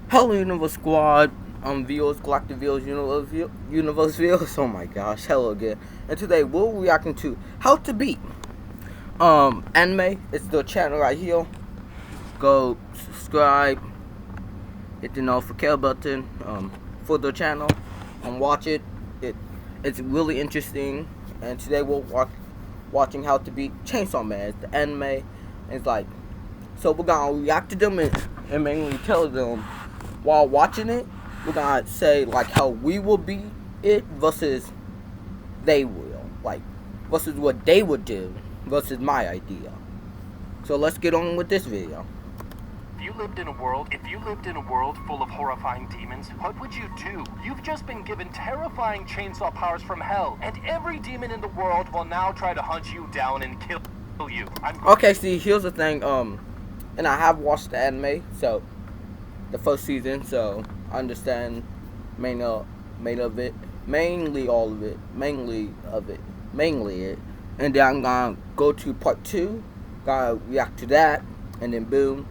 Hello, Universe Squad, viewers, galactic viewers, universe viewers. Oh my gosh, hello again. And today we're reacting to How to Beat Anime. It's the channel right here. Go subscribe, hit the notification button for the channel, and watch it. It's really interesting. And today we're watching How to Beat Chainsaw Man. It's the anime. And it's like, so we're gonna react to them and mainly tell them. While watching it, we're gonna say like how we will beat it versus they will, like versus what they would do versus my idea. So let's get on with this video. If you lived in a world full of horrifying demons, what would you do? You've just been given terrifying chainsaw powers from hell, and every demon in the world will now try to hunt you down and kill you. Okay, see, here's the thing, and I have watched the anime, so the first season, so I understand mainly it, and then I'm gonna go to part 2, gotta react to that, and then boom.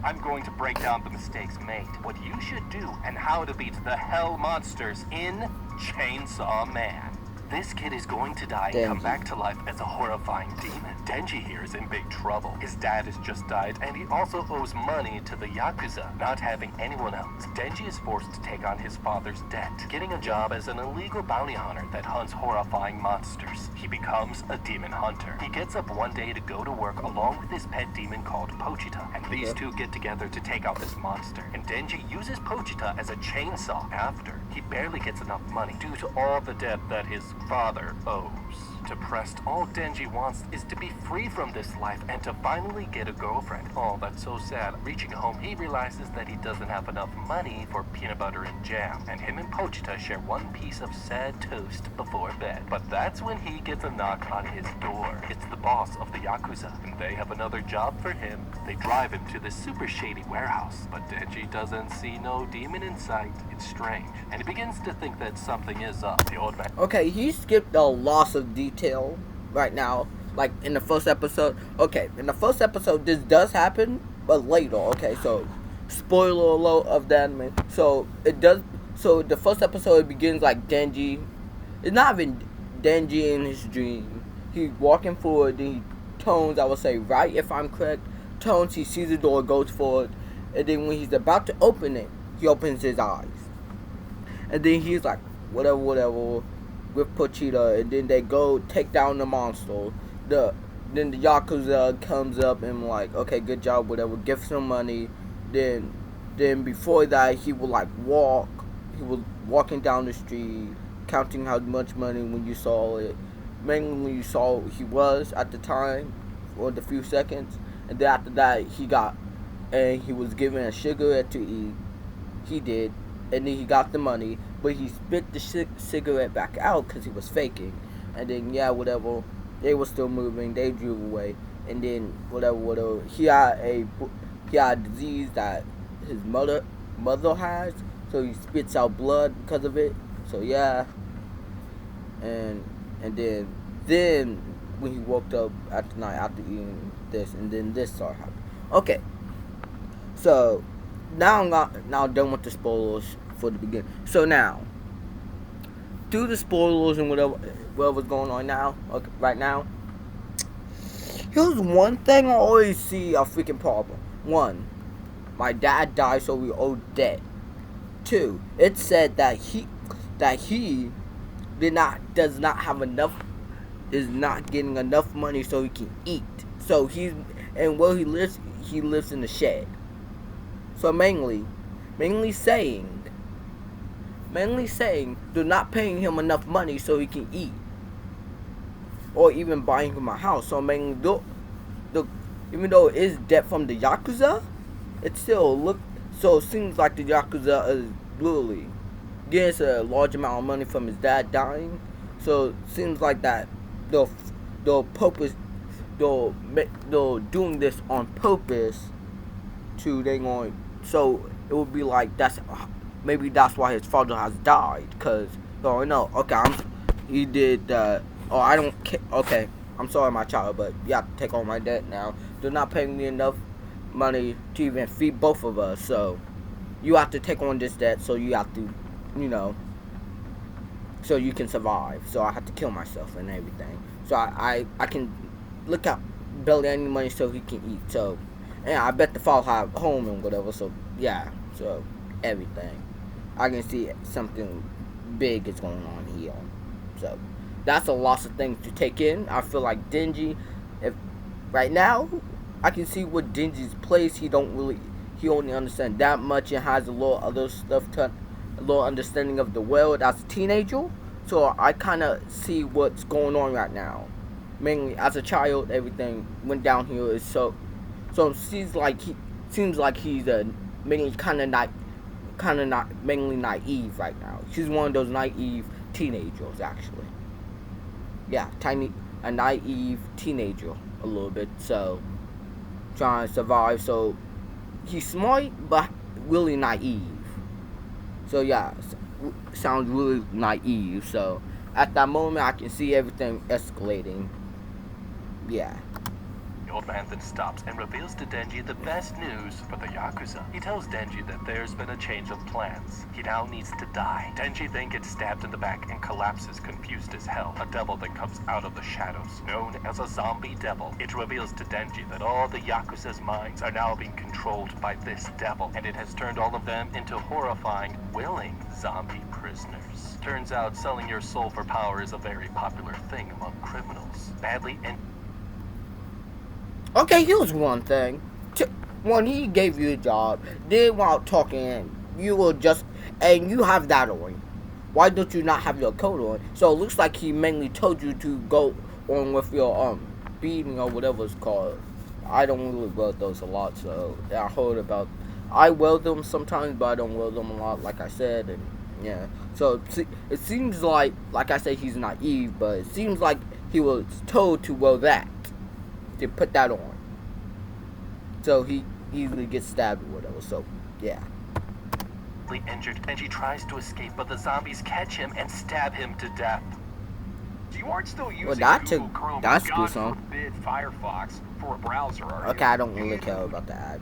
I'm going to break down the mistakes made, what you should do, and how to beat the hell monsters in Chainsaw Man. This kid is going to die and come back to life as a horrifying demon. Denji here is in big trouble. His dad has just died, and he also owes money to the Yakuza, not having anyone else. Denji is forced to take on his father's debt, getting a job as an illegal bounty hunter that hunts horrifying monsters. He becomes a demon hunter. He gets up one day to go to work along with his pet demon called Pochita, and these two get together to take out this monster. And Denji uses Pochita as a chainsaw after. He barely gets enough money due to all the debt that his father owes. Depressed, all Denji wants is to be free from this life and to finally get a girlfriend. Oh, that's so sad. Reaching home, he realizes that he doesn't have enough money for peanut butter and jam, and him and Pochita share one piece of sad toast before bed. But that's when he gets a knock on his door. It's the boss of the Yakuza, and they have another job for him. They drive him to this super shady warehouse, but Denji doesn't see no demon in sight. It's strange, and he begins to think that something is up. The old man. Okay, he skipped a lot of detail right now, like in the first episode. Okay, in the first episode, this does happen, but later. Okay, so spoiler alert of the anime. So it does. So the first episode, it begins like Denji. It's not even Denji in his dream. He's walking forward. Then he turns. I would say right, if I'm correct. Turns. He sees the door, goes forward, and then when he's about to open it, he opens his eyes, and then he's like, whatever, with Pochita, and then they go take down the monster. Then the Yakuza comes up and like, okay, good job, whatever, give some money. Then before that, he would like walk. He was walking down the street, counting how much money when you saw it. Mainly when you saw he was at the time, for the few seconds. And then after that, he was given a cigarette to eat. He did. And then he got the money, but he spit the cigarette back out because he was faking. And then, yeah, whatever, they were still moving, they drew away. And then, whatever, he had a disease that his mother has, so he spits out blood because of it. So, yeah. And then when he woke up at the night after eating this, and then this started happening. Okay, so now I'm done with the spoilers for the beginning. So now, through the spoilers and whatever's going on now, okay, right now, here's one thing I always see a freaking problem. 1, my dad died, so we owe debt. 2, it said that he does not have enough, is not getting enough money so he can eat. So where he lives in the shed. So mainly saying they're not paying him enough money so he can eat, or even buying him a house. So mainly, even though it is debt from the Yakuza, it seems like the Yakuza is literally gets a large amount of money from his dad dying. So it seems like that they're doing this on purpose to so it would be like maybe that's why his father has died, because no, okay, he did that. Oh, I don't care. Okay, I'm sorry, my child, but you have to take on my debt now. They're not paying me enough money to even feed both of us, so you have to take on this debt, so you have to, so you can survive. So I have to kill myself and everything. So I can look out build any money so he can eat. So, and I bet the father have home and whatever. So yeah, so everything. I can see something big is going on here. So that's a lot of things to take in. I feel like Denji, if right now, I can see what Denji's place. He only understand that much and has a little other stuff a little understanding of the world as a teenager. So I kind of see what's going on right now. Mainly as a child, everything went downhill. Is so it seems like he's mainly not mainly naive right now. She's one of those naive teenagers, actually. Yeah, a naive teenager a little bit. So trying to survive. So he's smart, but really naive. So yeah, sounds really naive. So at that moment, I can see everything escalating. Yeah. The old man then stops and reveals to Denji the best news for the Yakuza. He tells Denji that there's been a change of plans. He now needs to die. Denji then gets stabbed in the back and collapses, confused as hell. A devil then comes out of the shadows, known as a zombie devil. It reveals to Denji that all the Yakuza's minds are now being controlled by this devil, and it has turned all of them into horrifying, willing zombie prisoners. Turns out selling your soul for power is a very popular thing among criminals. Okay, here's one thing. When he gave you a job, then while talking, you will and you have that on. Why don't you not have your coat on? So it looks like he mainly told you to go on with your beating or whatever it's called. I don't really wear those a lot, so I heard about. I wear them sometimes, but I don't wear them a lot, like I said, and yeah. So it seems like I said, he's naive, but it seems like he was told to wear that. To put that on, so he easily gets stabbed or whatever. So yeah. Injured, Denji tries to escape, but the zombies catch him and stab him to death. You aren't still using Google Chrome, that's God gruesome. forbid Firefox for a browser, are you? Okay, I don't really care about the ad.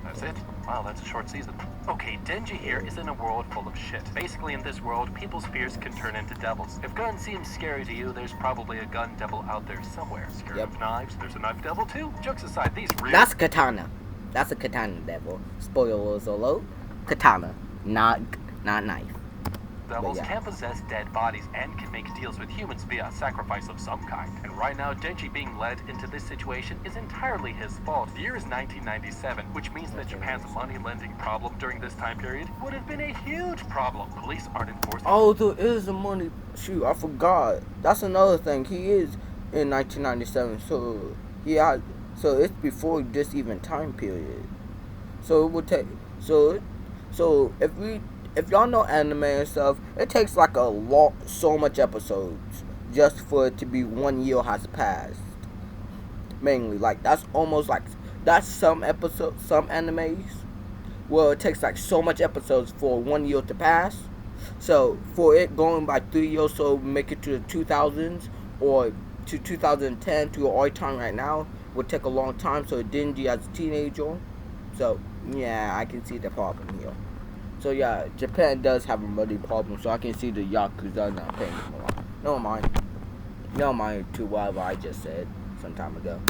That's it? Wow, that's a short season. Okay, Denji here is in a world full of shit. Basically, in this world, people's fears can turn into devils. If guns seem scary to you, there's probably a gun devil out there somewhere. Scared of knives? There's a knife devil too? Jokes aside, these real... That's katana. That's a katana devil. Spoilers alert. Katana, not knife. Devils can possess dead bodies and can make deals with humans via sacrifice of some kind. And right now, Denji being led into this situation is entirely his fault. The year is 1997, which means that Japan's money-lending problem during this time period would have been a huge problem. Police aren't enforcing... Oh, there is a money... Shoot, I forgot. That's another thing. He is in 1997, so so it's before this even time period. So it would take... So if y'all know anime and stuff, it takes like so much episodes just for it to be 1 year has passed. Mainly, like that's some animes where it takes like so much episodes for 1 year to pass. So for it going by 3 years, so make it to the 2000s or to 2010 to our time right now would take a long time. So Denji as a teenager, so yeah, I can see the problem here. So yeah, Japan does have a money problem, so I can see the Yakuza not paying them a lot. No mind to whatever I just said some time ago.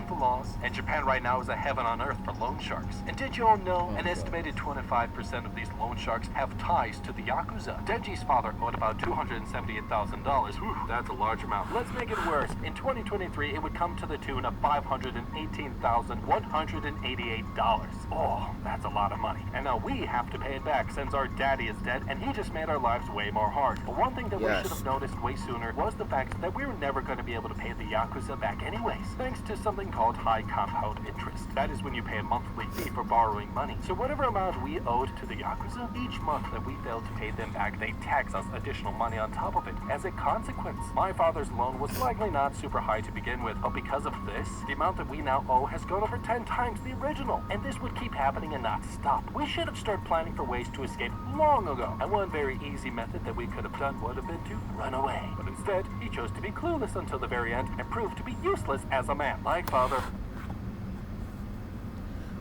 The laws, and Japan right now is a heaven on earth for loan sharks. And did you all know an estimated 25% of these loan sharks have ties to the Yakuza? Denji's father owed about $278,000. Whew, that's a large amount. Let's make it worse. In 2023, it would come to the tune of $518,188. Oh, that's a lot of money. And now we have to pay it back since our daddy is dead, and he just made our lives way more hard. But one thing that we should have noticed way sooner was the fact that we were never going to be able to pay the Yakuza back anyways, thanks to something called high compound interest. That is when you pay a monthly fee for borrowing money. So whatever amount we owed to the Yakuza, each month that we failed to pay them back, they tax us additional money on top of it. As a consequence, my father's loan was likely not super high to begin with, but because of this, the amount that we now owe has gone over 10 times the original. And this would keep happening and not stop. We should have started planning for ways to escape long ago. And one very easy method that we could have done would have been to run away. But instead, he chose to be clueless until the very end and proved to be useless as a man. Like father.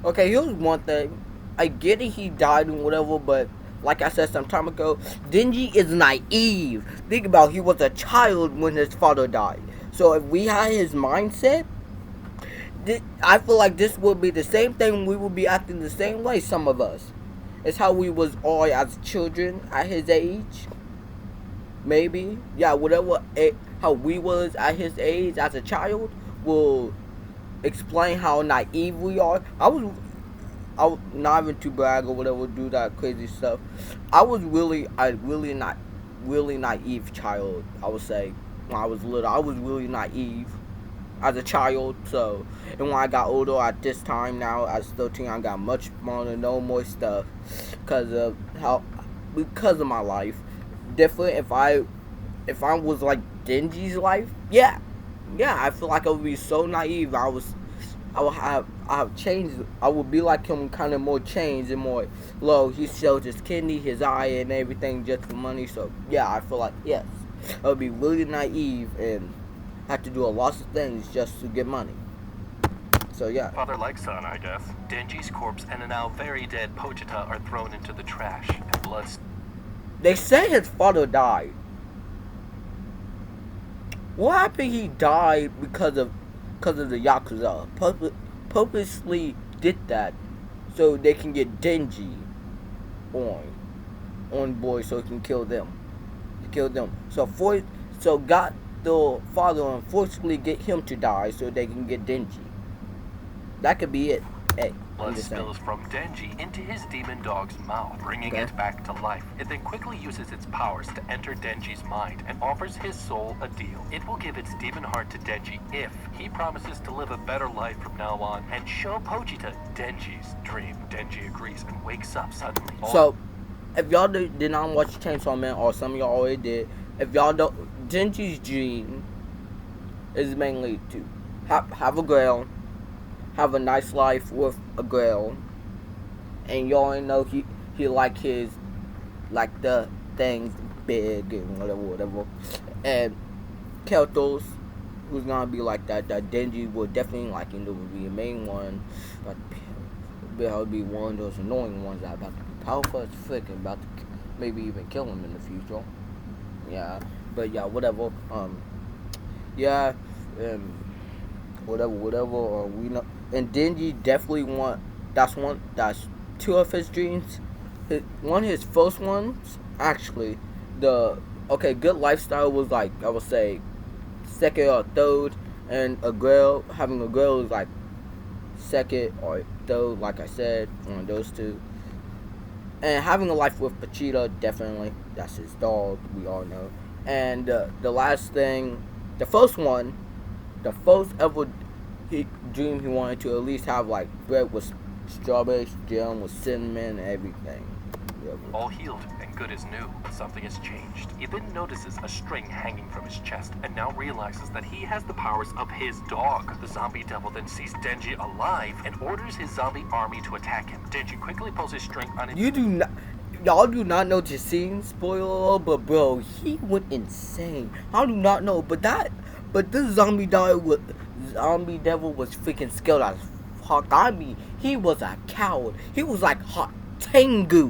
Okay, here's one thing. I get it, he died and whatever, but like I said some time ago, Denji is naive. Think about it, he was a child when his father died. So if we had his mindset, I feel like this would be the same thing. We would be acting the same way, some of us. It's how we was all as children at his age. Maybe. Yeah, whatever, how we was at his age as a child will explain how naive we are. I was not even to brag or whatever, do that crazy stuff. I not really naive child. I would say when I was little, I was really naive as a child. So, and when I got older, at this time now as 13, I got much more to know more stuff because of my life. Different if I was like Denji's life, yeah, I feel like I would be so naive. I would have changed. I would be like him, kind of more changed and more low. He sold his kidney, his eye, and everything just for money. So yeah, I feel like yes, I would be really naive and have to do a lot of things just to get money. So yeah. Father like son, I guess. Denji's corpse and a now very dead Pochita are thrown into the trash, and blood. They say his father died. What happened? He died because of the Yakuza. Purposely did that so they can get Denji on board so he can kill them. So got the father unfortunately get him to die so they can get Denji. That could be it. Hey, blood spills from Denji into his demon dog's mouth, bringing it back to life. It then quickly uses its powers to enter Denji's mind and offers his soul a deal. It will give its demon heart to Denji if he promises to live a better life from now on and show Pochita Denji's dream. Denji agrees and wakes up suddenly. So, if y'all did not watch Chainsaw Man, or some of y'all already did, if y'all don't, Denji's dream is mainly to have a girl, have a nice life with a girl, and y'all know he like the things big and whatever, and Keltos, who's gonna be like that Denji will definitely like, and it will be the main one, but it'll be one of those annoying ones that are about to be powerful as frick and about to maybe even kill him in the future. Yeah, but yeah, whatever. Whatever. We know. And Denji definitely that's two of his dreams. His first ones, actually, good lifestyle was like, I would say, second or third, and having a girl is like second or third, like I said, one of those two. And having a life with Pochita, definitely, that's his dog, we all know. And the last thing, the first ever dream he wanted to at least have like bread with strawberries, jam with cinnamon and everything. All healed and good as new, but something has changed. He then notices a string hanging from his chest and now realizes that he has the powers of his dog. The zombie devil then sees Denji alive and orders his zombie army to attack him. Denji quickly pulls his string on his... Y'all do not know the scene, spoiler, but bro, he went insane. I do not know, but this zombie devil was freaking skilled as fuck. I mean, he was a coward. He was like Hot Tengu.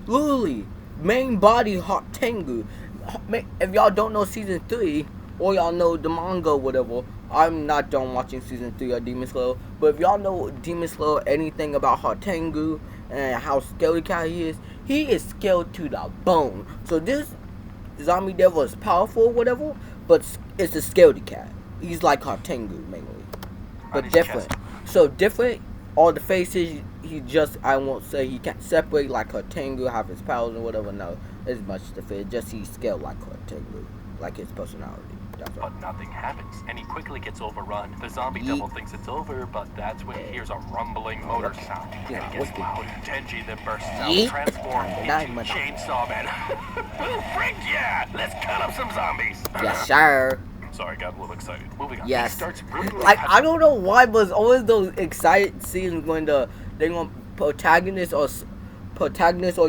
Literally, main body Hot Tengu. If y'all don't know season 3, or y'all know the manga or whatever, I'm not done watching season 3 of Demon Slayer. But if y'all know Demon Slayer, anything about Hot Tengu and how skilled he is skilled to the bone. So this zombie devil is powerful or whatever, but it's a scaredy cat. He's like Hot Tengu mainly, but different. So different. All the faces, I won't say he can't separate like Hot Tengu, have his powers and whatever. No, it's much to fit. Just he's scaled like Hot Tengu, like his personality. But nothing happens, and he quickly gets overrun. The zombie devil thinks it's over, but that's when he hears a rumbling motor sound. And it gets loud. Denji then bursts out, transformed into Chainsaw Man. Frick yeah! Let's cut up some zombies! Yes, sir. Sorry, got a little excited. Moving on. Yes. He starts brutally I don't know why, but it's always those excited scenes when they're going protagonist or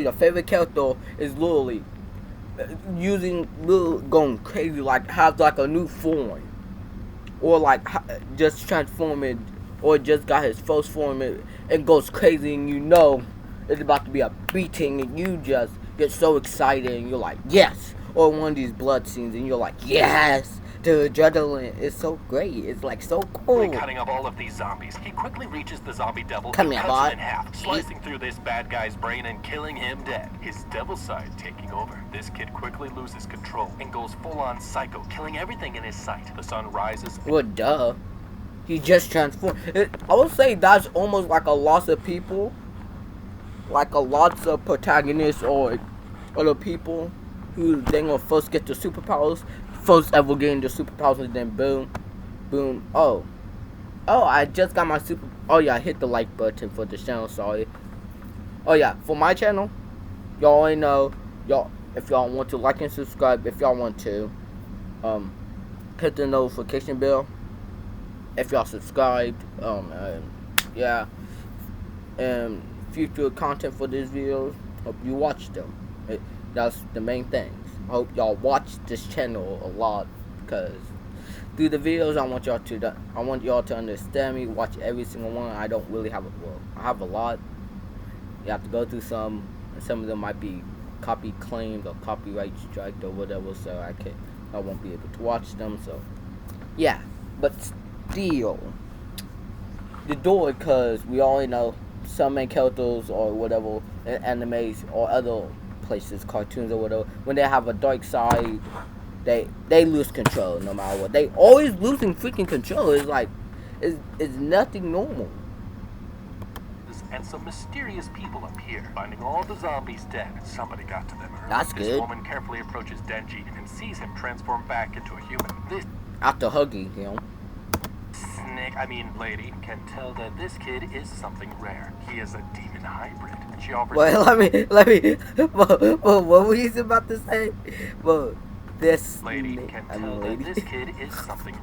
your favorite character is literally going crazy, like have like a new form, or like just transforming or just got his first form and goes crazy, and you know it's about to be a beating, and you just get so excited, and you're like, yes. Or one of these blood scenes, and you're like, yes. The adrenaline is so great. It's like so cool. Cutting up all of these zombies, he quickly reaches the zombie devil Come and here, cuts bot. him in half, slicing through this bad guy's brain and killing him dead. His devil side taking over. This kid quickly loses control and goes full-on psycho, killing everything in his sight. The sun rises. Well, duh. He just transformed. I would say that's almost like a loss of people. Like a lots of protagonists or other people who then gonna first get the superpowers. First ever getting the superpowers, and then boom, boom. Oh, I just got my super. Oh yeah, I hit the like button for the channel. Sorry. Oh yeah, for my channel, y'all already know. Y'all, if y'all want to like and subscribe, if y'all want to, hit the notification bell. If y'all subscribed, yeah, and future content for this video, hope you watch them. That's the main things. I hope y'all watch this channel a lot, because through the videos I want y'all to understand me. Watch every single one. I don't really have I have a lot. You have to go through some, and some of them might be copy claimed or copyright striked or whatever, so I won't be able to watch them. So yeah, but still, the door, because we already know some main characters or whatever in animes or other places, cartoons or whatever, when they have a dark side, they lose control no matter what. They always losing freaking control. It's like it's nothing normal. And some mysterious people appear, finding all the zombies dead. Somebody got to them early. That's good. This woman carefully approaches Denji and sees him transform back into a human. This After hugging him. lady can tell that this kid is something rare. He is a demon hybrid. And she offers Well, let me. What were you about to say? Well, this lady can tell that this kid is something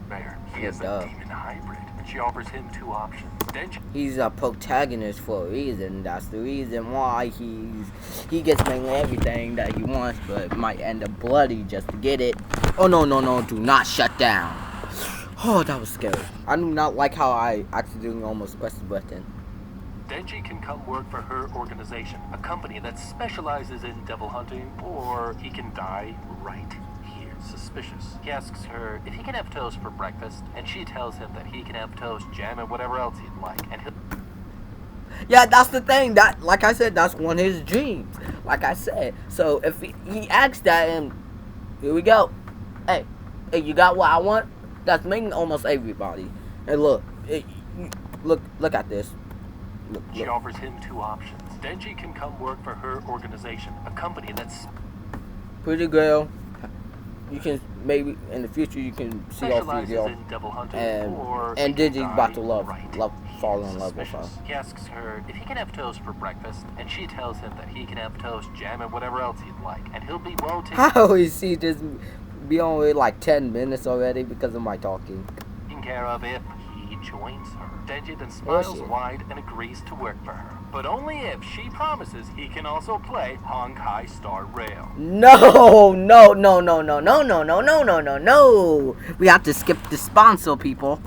rare. He is a demon hybrid. And she offers him two options. Denji. He's a protagonist for a reason. That's the reason why he gets mainly everything that he wants, but might end up bloody just to get it. Oh no, do not shut down. Oh, that was scary. I do not like how I accidentally almost pressed the button. Denji can come work for her organization, a company that specializes in devil hunting, or he can die right here. Suspicious. He asks her if he can have toast for breakfast, and she tells him that he can have toast, jam, and whatever else he'd like, and he'll... Yeah, that's the thing. That, like I said, that's one of his dreams. Like I said. So if he asks that, and here we go. Hey, you got what I want? That's making almost everybody. And look, look at this. Look. She offers him two options. Denji can come work for her organization, a company that's... Pretty girl. You can, maybe in the future you can see all three girls. in devil hunting, and Denji's about to fall in love with her. He asks her if he can have toast for breakfast, and she tells him that he can have toast, jam, and whatever else he'd like, and he'll be well taken How is he just be on like 10 minutes already because of my talking? care of if he joins her. Denji then smiles wide and agrees to work for her, but only if she promises he can also play Honkai Star Rail. No. We have to skip the sponsor, people,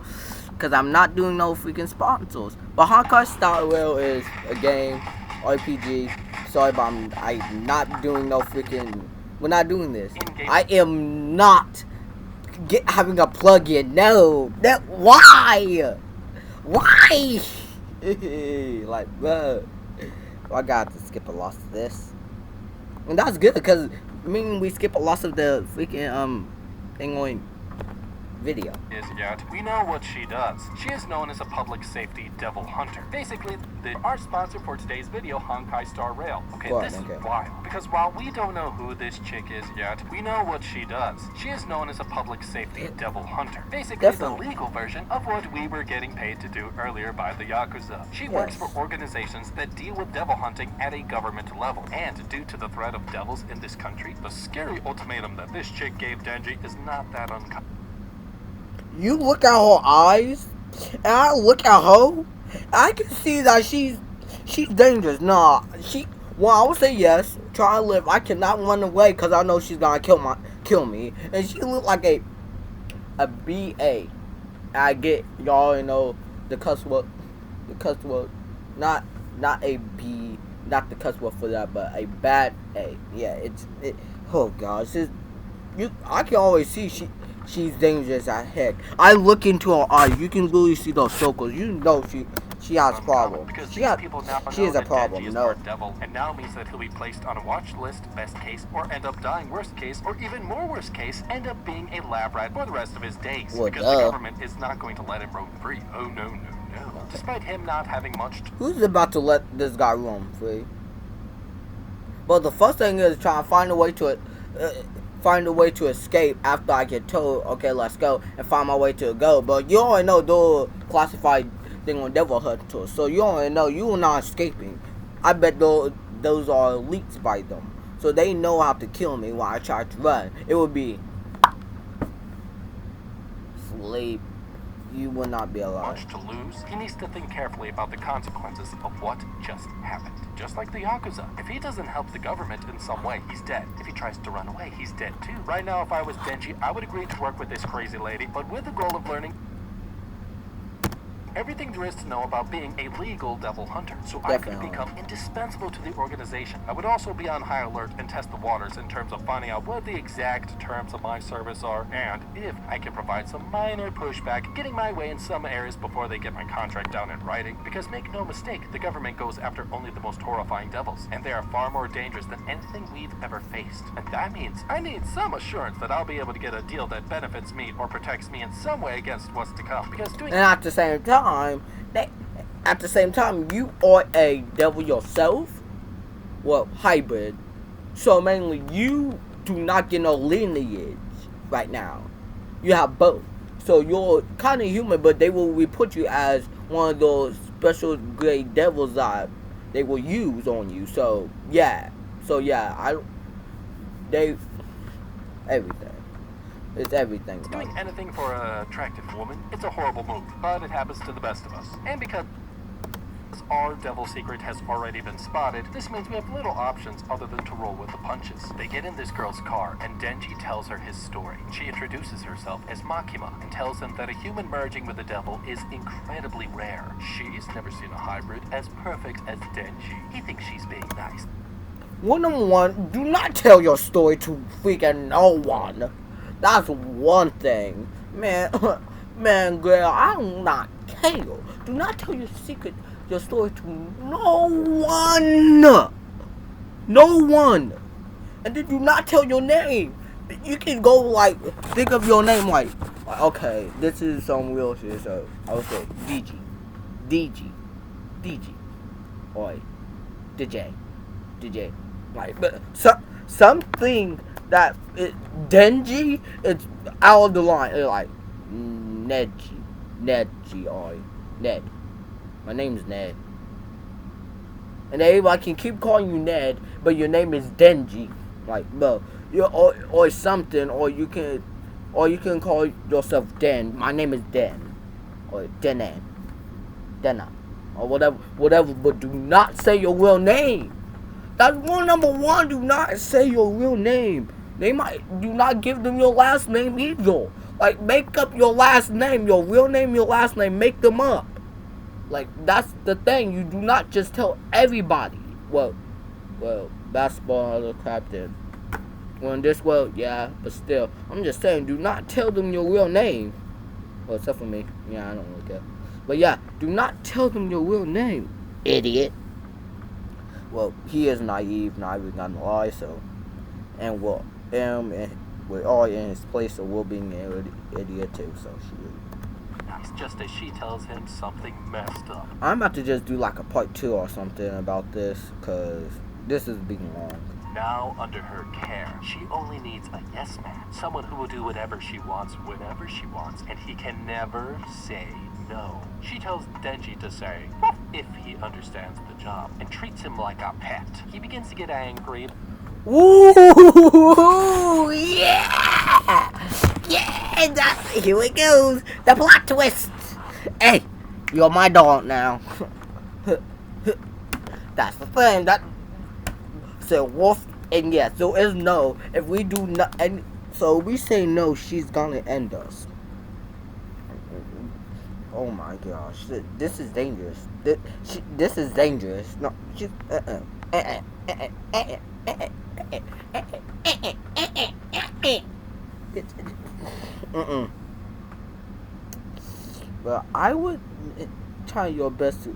because I'm not doing no freaking sponsors. But Honkai Star Rail is a game, RPG. Sorry, but I'm not doing no freaking... We're not doing this. I am not having a plug-in. No. Why? Like, bro. I got to skip a lot of this. And that's good, because we skip a lot of the freaking thing on video. We know what she does. She is known as a public safety devil hunter. Basically, our sponsor for today's video, Honkai Star Rail. This is wild, because while we don't know who this chick is yet, we know what she does. She is known as a public safety devil hunter. Basically, the legal version of what we were getting paid to do earlier by the Yakuza. She works for organizations that deal with devil hunting at a government level. And due to the threat of devils in this country, the scary ultimatum that this chick gave Denji is not that uncommon. You look at her eyes, and I look at her, I can see that she's dangerous. Nah, well, I would say yes, try to live. I cannot run away because I know she's gonna kill me. And she look like a BA. I get, y'all know the cuss word, not a B, not the cuss word for that, but a bad A. Yeah, it. Oh gosh, I can always see she's dangerous as heck. I look into her eyes. You can really see those circles. You know she has problems. Because She she is a problem. No. Devil, and now means that he'll be placed on a watch list, best case, or end up dying, worst case, or even more worst case, end up being a lab rat for the rest of his days. Well, because the government is not going to let him roam free. Oh no. Despite him not having much. Who's about to let this guy roam free? Well, the first thing is trying to find a way to escape after I get told, okay, let's go, and find my way to go. But you already know they're classified thing on Devil Hunters, so you already know you are not escaping. I bet those are leaks by them, so they know how to kill me when I try to run. It would be sleep. You will not be alive. Much to lose, he needs to think carefully about the consequences of what just happened. Just like the Yakuza. If he doesn't help the government in some way, he's dead. If he tries to run away, he's dead too. Right now, if I was Denji, I would agree to work with this crazy lady, but with the goal of learning everything there is to know about being a legal devil hunter, so I could become indispensable to the organization. I would also be on high alert and test the waters in terms of finding out what the exact terms of my service are, and if I can provide some minor pushback, getting my way in some areas before they get my contract down in writing. Because make no mistake, the government goes after only the most horrifying devils, and they are far more dangerous than anything we've ever faced. And that means I need some assurance that I'll be able to get a deal that benefits me or protects me in some way against what's to come. Because doing at the same time, you are a devil yourself. Well, hybrid. So mainly, you do not get no lineage right now. You have both. So you're kind of human, but they will report you as one of those special grade devils that they will use on you. So yeah. Everything. It's everything. Doing anything for an attractive woman, it's a horrible move, but it happens to the best of us. And because our devil secret has already been spotted, this means we have little options other than to roll with the punches. They get in this girl's car, and Denji tells her his story. She introduces herself as Makima and tells him that a human merging with the devil is incredibly rare. She's never seen a hybrid as perfect as Denji. He thinks she's being nice. 1-on-1, do not tell your story to freaking no one. That's one thing. Man, girl, I do not care. Do not tell your story to no one. No one. And then do not tell your name. You can go, think of your name okay, this is some real shit, so I would say DG. Oi. DJ. But something that Denji, it's out of the line. It's like Nedji, oi. Ned. My name is Ned. And everybody can keep calling you Ned, but your name is Denji. Bro, or something, or you can call yourself Den. My name is Den, or Denna, or whatever. But do not say your real name. That's number one. Do not say your real name. Do not give them your last name either. Make up your last name, your real name, your last name. Make them up. That's the thing. You do not just tell everybody. Well, basketball and other crap then. Well, in this world, yeah, but still, I'm just saying, do not tell them your real name. Well, except for me. Yeah, I don't really care. But yeah, do not tell them your real name, idiot. Well, he is naive, not even gonna lie, so. And we're all in his place, so we're being an idiot too, so Nice, just as she tells him something messed up. I'm about to just do a part 2 or something about this, because this is being long. Now, under her care, she only needs a yes man. Someone who will do whatever she wants, whenever she wants, and he can never say no. She tells Denji to say, if he understands the job, and treats him like a pet. He begins to get angry. Ooh, yeah! Yeah, here it goes. The plot twist. Hey, you're my dog now. That's the thing. So wolf, and yeah, so is no. If we do not, and so we say no, she's gonna end us. Oh my gosh, this is dangerous. This is dangerous. No, she. Well, I would try your best to.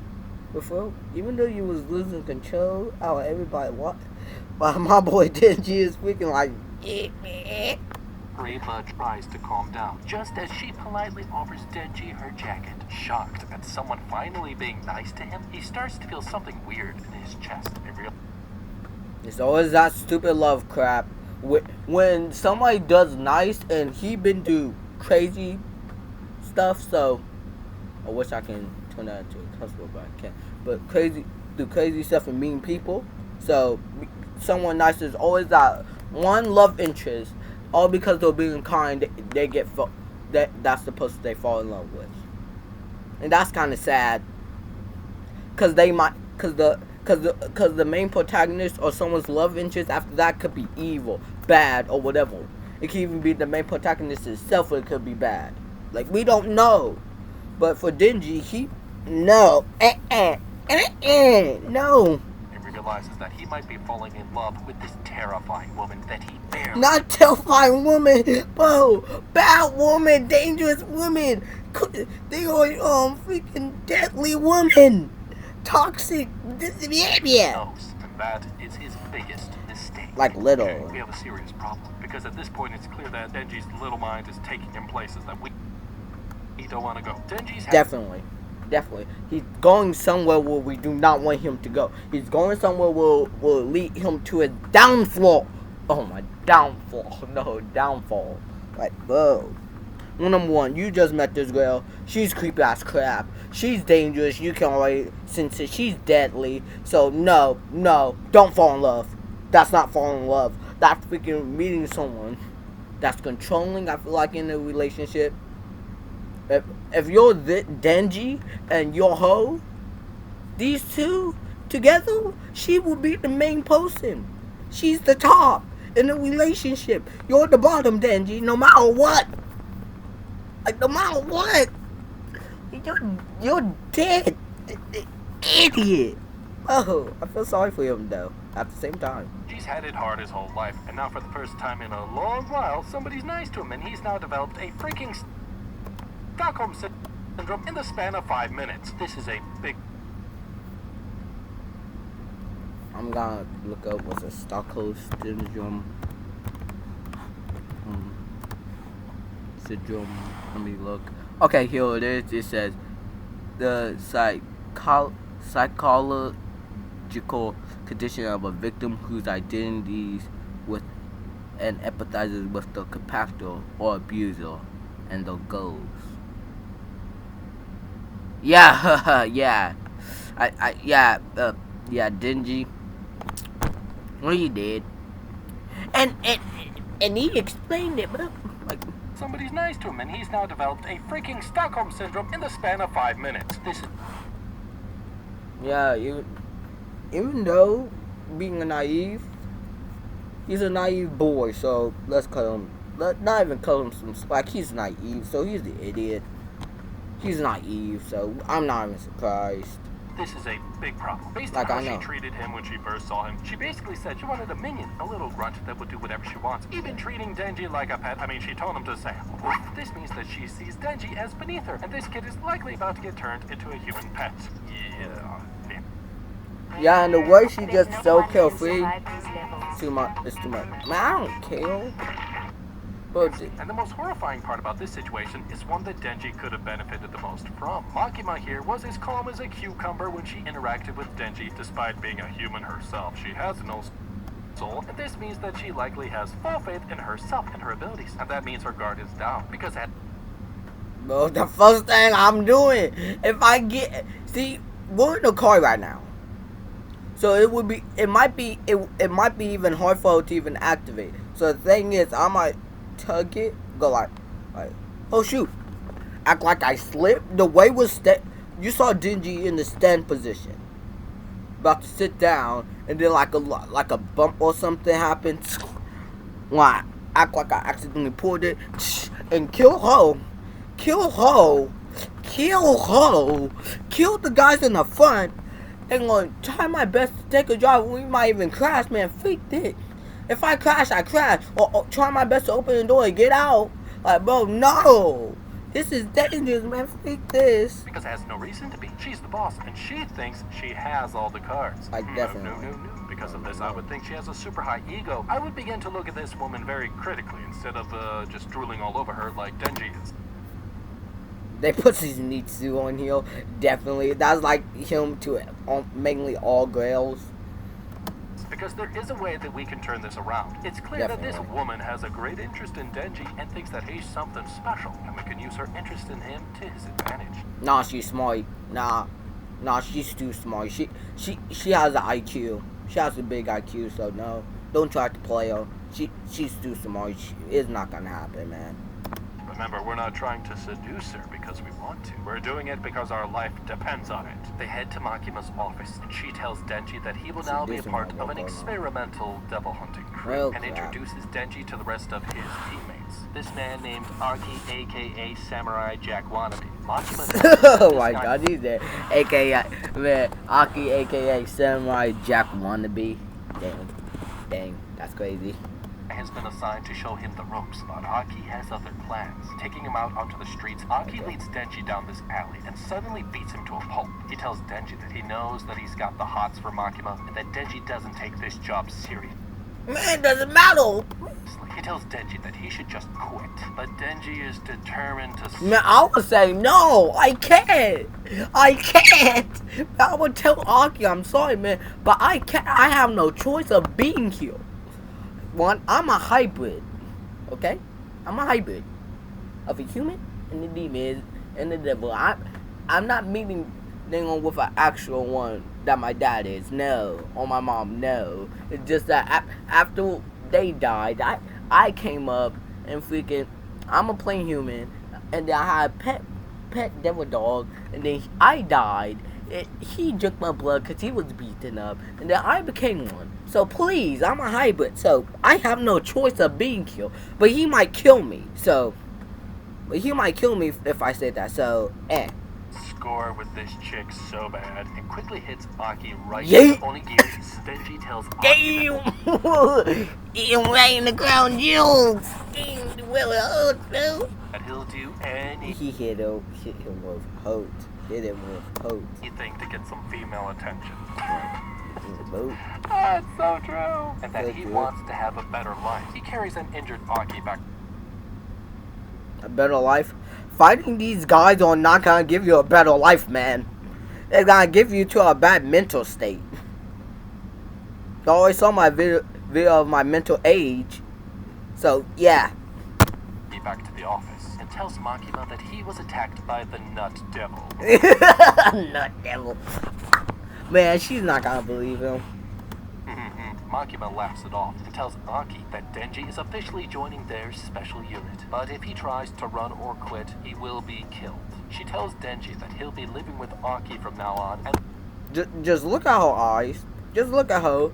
Before, even though you was losing control, how everybody what? But my boy Denji is freaking like. Reba tries to calm down, just as she politely offers Denji her jacket. Shocked at someone finally being nice to him, he starts to feel something weird in his chest and realizes It's always that stupid love crap. When somebody does nice and he been do crazy stuff, so I wish I can turn that into a cuss word, but I can't. But do crazy stuff and mean people. So someone nice is always that one love interest. All because they're being kind, they get that's the person they fall in love with, and that's kind of sad. Cause the main protagonist or someone's love interest after that could be evil, bad, or whatever. It could even be the main protagonist itself, or it could be bad. Like, we don't know. But for Denji, no. No. he realizes that he might be falling in love with this terrifying woman that he barely. Not terrifying woman, bro. Bad woman, dangerous woman. They are freaking deadly woman. Toxic. Yeah. Knows, and that is his biggest mistake. Like little. Okay, we have a serious problem because at this point it's clear that Denji's little mind is taking him places that we don't want to go. Denji's Definitely. He's going somewhere where we do not want him to go. He's going somewhere where will lead him to a downfall. Oh my, downfall. No, downfall. Like, bro. Number one, you just met this girl. She's creepy ass crap. She's dangerous. You can already sense it. She's deadly. So, no, don't fall in love. That's not falling in love. That's freaking meeting someone that's controlling, I feel like, in a relationship. If you're Denji and your hoe, these two together, she will be the main person. She's the top in a relationship. You're the bottom, Denji, no matter what. Like, no matter what. You're dead. Idiot. Oh, I feel sorry for him, though, at the same time. He's had it hard his whole life, and now for the first time in a long while, somebody's nice to him, and he's now developed a freaking Stockholm Syndrome in the span of 5 minutes. This is a big... I'm gonna look up what's a Stockholm Syndrome. Let me look. Okay, here it is. It says the psychological condition of a victim whose identities with and empathizes with the captor or abuser and the goals. Yeah, yeah. Denji. Well, he did. And he explained it, but like, somebody's nice to him, and he's now developed a freaking Stockholm Syndrome in the span of 5 minutes. This is... Yeah, even though being a naive, he's a naive boy, so let's not even call him some slack. He's naive, so he's the idiot. He's naive, so I'm not even surprised. This is a big problem. Based Like, on I how know. she treated him when she first saw him, she basically said she wanted a minion, a little grunt that would do whatever she wants, even treating Denji like a pet. I mean, she told him to say, this means that she sees Denji as beneath her, and this kid is likely about to get turned into a human pet. Yeah, and the way she just so carefree, too much. It's too much. Man, I don't care. But And the most horrifying part about this situation is one that Denji could have benefited the most from. Makima here was as calm as a cucumber when she interacted with Denji, despite being a human herself. She has no soul, and this means that she likely has full faith in herself and her abilities. And that means her guard is down, because at... Well, the first thing I'm doing, if I get... See, we're in a car right now. So it might be even hard for her to even activate. So the thing is, I might tug it, go like, oh shoot, act like I slipped. The way was you saw Denji in the stand position, about to sit down, and then like a bump or something happened. Like, act like I accidentally pulled it and kill her kill her, kill the guys in the front, and gonna try my best to take a drive. We might even crash, man. Freak this. If I crash, I crash. Or try my best to open the door and get out. Like, bro, no. This is dangerous, man. Freak this. Because it has no reason to be. She's the boss, and she thinks she has all the cards. I definitely. No. Because of this, I would think she has a super high ego. I would begin to look at this woman very critically instead of just drooling all over her like Denji is. They put Zenitsu on here. Definitely. That's like him to mainly all girls. Because there is a way that we can turn this around. It's clear that this woman has a great interest in Denji and thinks that he's something special, and we can use her interest in him to his advantage. Nah, she's smart. Nah, she's too smart. She has an IQ. She has a big IQ, so no. Don't try to play her. She's too smart. It's not gonna happen, man. Remember, we're not trying to seduce her because we want to. We're doing it because our life depends on it. They head to Makima's office, and she tells Denji that he will now be a part of an experimental devil hunting crew, and introduces Denji to the rest of his teammates. This man named Aki, aka Samurai Jack Wannabe. Makima oh my god, he's there. AKA, man, Aki, aka Samurai Jack Wannabe. Dang, that's crazy. Has been assigned to show him the ropes, but Aki has other plans. Taking him out onto the streets, Aki leads Denji down this alley and suddenly beats him to a pulp. He tells Denji that he knows that he's got the hots for Makima and that Denji doesn't take this job serious. Man, doesn't matter. He tells Denji that he should just quit, but Denji is determined to... Man, I would say no, I can't. I would tell Aki, I'm sorry, man, but I can't. I have no choice of being here. One, I'm a hybrid, okay? I'm a hybrid of a human and the demon and the devil. I'm not meeting them with an actual one that my dad is, no, or my mom, no. It's just that after they died, I came up and freaking, I'm a plain human, and then I had a pet devil dog, and then I died. He drank my blood because he was beaten up, and then I became one. So please, I'm a hybrid, so I have no choice of being killed. But he might kill me, if I say that, so, Score with this chick so bad, and quickly hits Aki right in the only gears. Denji tells Aki eat him right in the ground, Jules. that he'll do anything. He hit him with hope. Anything to get some female attention. That's so true. And that he wants to have a better life. He carries an injured Aki back. A better life? Fighting these guys are not gonna give you a better life, man. They're gonna give you to a bad mental state. You always saw my video of my mental age. So, yeah. Back to the office and tells Makima that he was attacked by the Nut Devil. Nut Devil. Man, she's not gonna believe him. Makima laughs it off and tells Aki that Denji is officially joining their special unit. But if he tries to run or quit, he will be killed. She tells Denji that he'll be living with Aki from now on and... Just look at her eyes. Just look at her.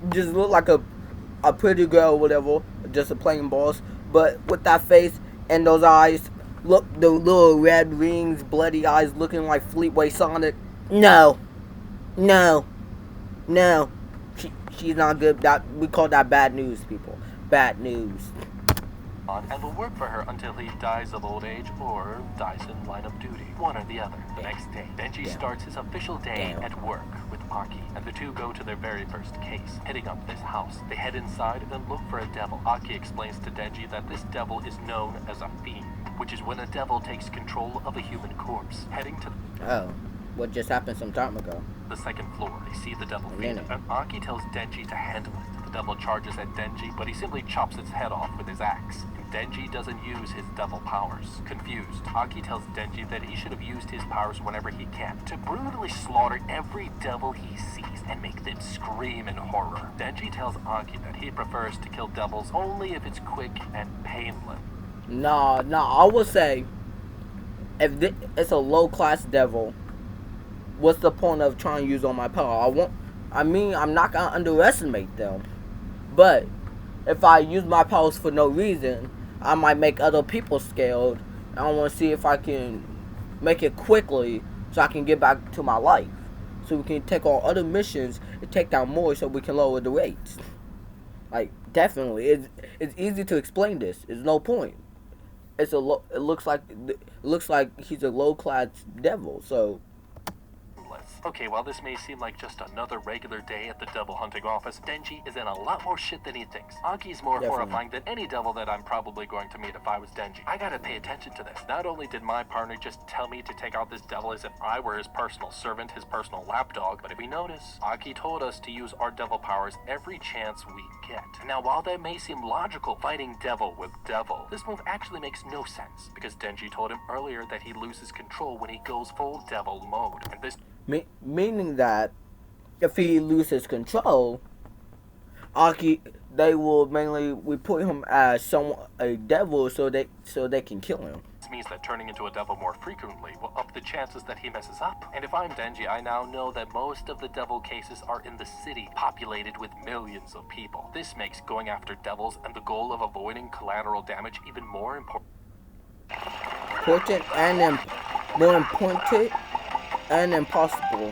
Just look like a pretty girl or whatever. Just a plain boss. But with that face and those eyes, look, the little red rings, bloody eyes looking like Fleetway Sonic. No. She's not good. We call that bad news, people. Bad news. And will work for her until he dies of old age or dies in line of duty. One or the other. The next day, Denji starts his official day at work with Aki, and the two go to their very first case. Heading up this house, they head inside and look for a devil. Aki explains to Denji that this devil is known as a fiend, which is when a devil takes control of a human corpse. Heading to... Oh, what just happened some time ago? The second floor, they see the devil fiend, and Aki tells Denji to handle it. The devil charges at Denji, but he simply chops its head off with his axe. Denji doesn't use his devil powers. Confused, Aki tells Denji that he should have used his powers whenever he can, to brutally slaughter every devil he sees and make them scream in horror. Denji tells Aki that he prefers to kill devils only if it's quick and painless. Nah, I would say, if it's a low-class devil, what's the point of trying to use all my power? I'm not gonna underestimate them, but if I use my powers for no reason, I might make other people scared. I want to see if I can make it quickly so I can get back to my life. So we can take on other missions and take down more so we can lower the rates. Like, definitely. It's easy to explain this. There's no point. It looks like he's a low-class devil, so... Okay, while this may seem like just another regular day at the devil hunting office, Denji is in a lot more shit than he thinks. Aki's more horrifying than any devil that I'm probably going to meet if I was Denji. I gotta pay attention to this. Not only did my partner just tell me to take out this devil as if I were his personal servant, his personal lapdog, but if we notice, Aki told us to use our devil powers every chance we get. Now, while that may seem logical, fighting devil with devil, this move actually makes no sense, because Denji told him earlier that he loses control when he goes full devil mode, and this... Meaning that if he loses control, Aki, we put him as a devil so they can kill him. This means that turning into a devil more frequently will up the chances that he messes up. And if I'm Denji, I now know that most of the devil cases are in the city, populated with millions of people. This makes going after devils and the goal of avoiding collateral damage even more important. More important and impossible.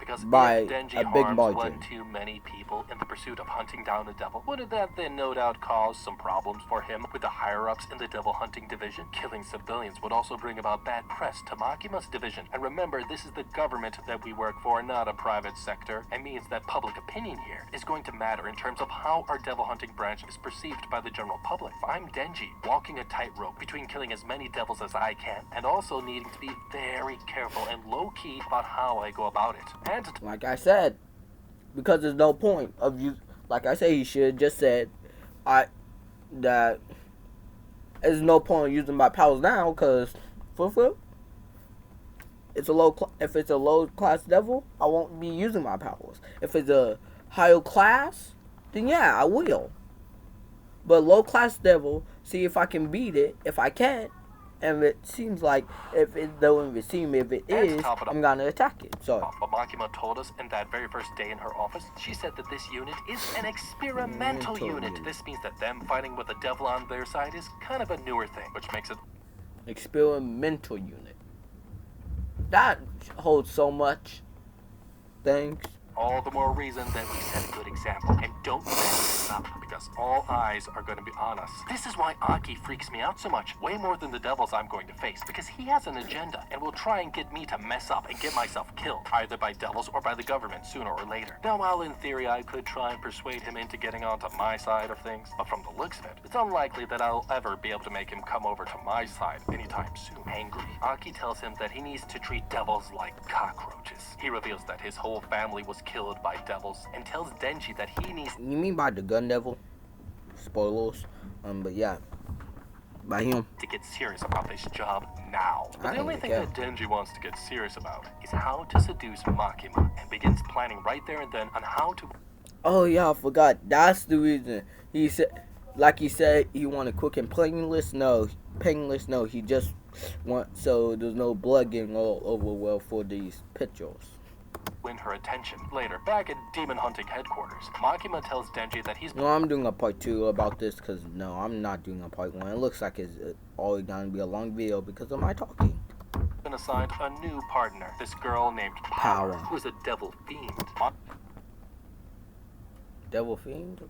Because by if Denji a big harms margin. one too many people in the pursuit of hunting down the devil, wouldn't that then no doubt cause some problems for him with the higher-ups in the devil hunting division? Killing civilians would also bring about bad press to Makima's division. And remember, this is the government that we work for, not a private sector, and means that public opinion here is going to matter in terms of how our devil hunting branch is perceived by the general public. If I'm Denji, walking a tightrope between killing as many devils as I can and also needing to be very careful and low-key about how I go about it. And like I said, because there's no point of you. Like I said, he should have just said, that there's no point of using my powers now, because if it's a low class devil, I won't be using my powers. If it's a higher class, then yeah, I will. But low class devil, see if I can beat it. If I can't, and it seems like if it is, I'm gonna attack it. So what Makima told us in that very first day in her office, she said that this unit is an experimental unit. This means that them fighting with a devil on their side is kind of a newer thing, which makes it experimental unit. That holds so much. Thanks. All the more reason that we set a good example and don't mess this up, because all eyes are going to be on us. This is why Aki freaks me out so much, way more than the devils I'm going to face, because he has an agenda and will try and get me to mess up and get myself killed, either by devils or by the government sooner or later. Now, while in theory I could try and persuade him into getting onto my side of things, but from the looks of it, it's unlikely that I'll ever be able to make him come over to my side anytime soon. Angry, Aki tells him that he needs to treat devils like cockroaches. He reveals that his whole family was killed by devils and tells Denji that he needs... You mean by the gun devil? Spoilers. But yeah. By him. ...to get serious about this job now. But the only thing that Denji wants to get serious about is how to seduce Makima, and begins planning right there and then on how to... Oh yeah, I forgot. That's the reason. He said, like he said, he wanted quick and painless. No, he just want so there's no blood getting all over for these pictures. Win her attention. Later, back at Demon Hunting headquarters, Makima tells Denji that he's... No, I'm doing a part 2 about this, because no, I'm not doing a part 1. It looks like it's always going to be a long video because of my talking. Been assigned a new partner, this girl named Power, who's a devil fiend. Devil fiend?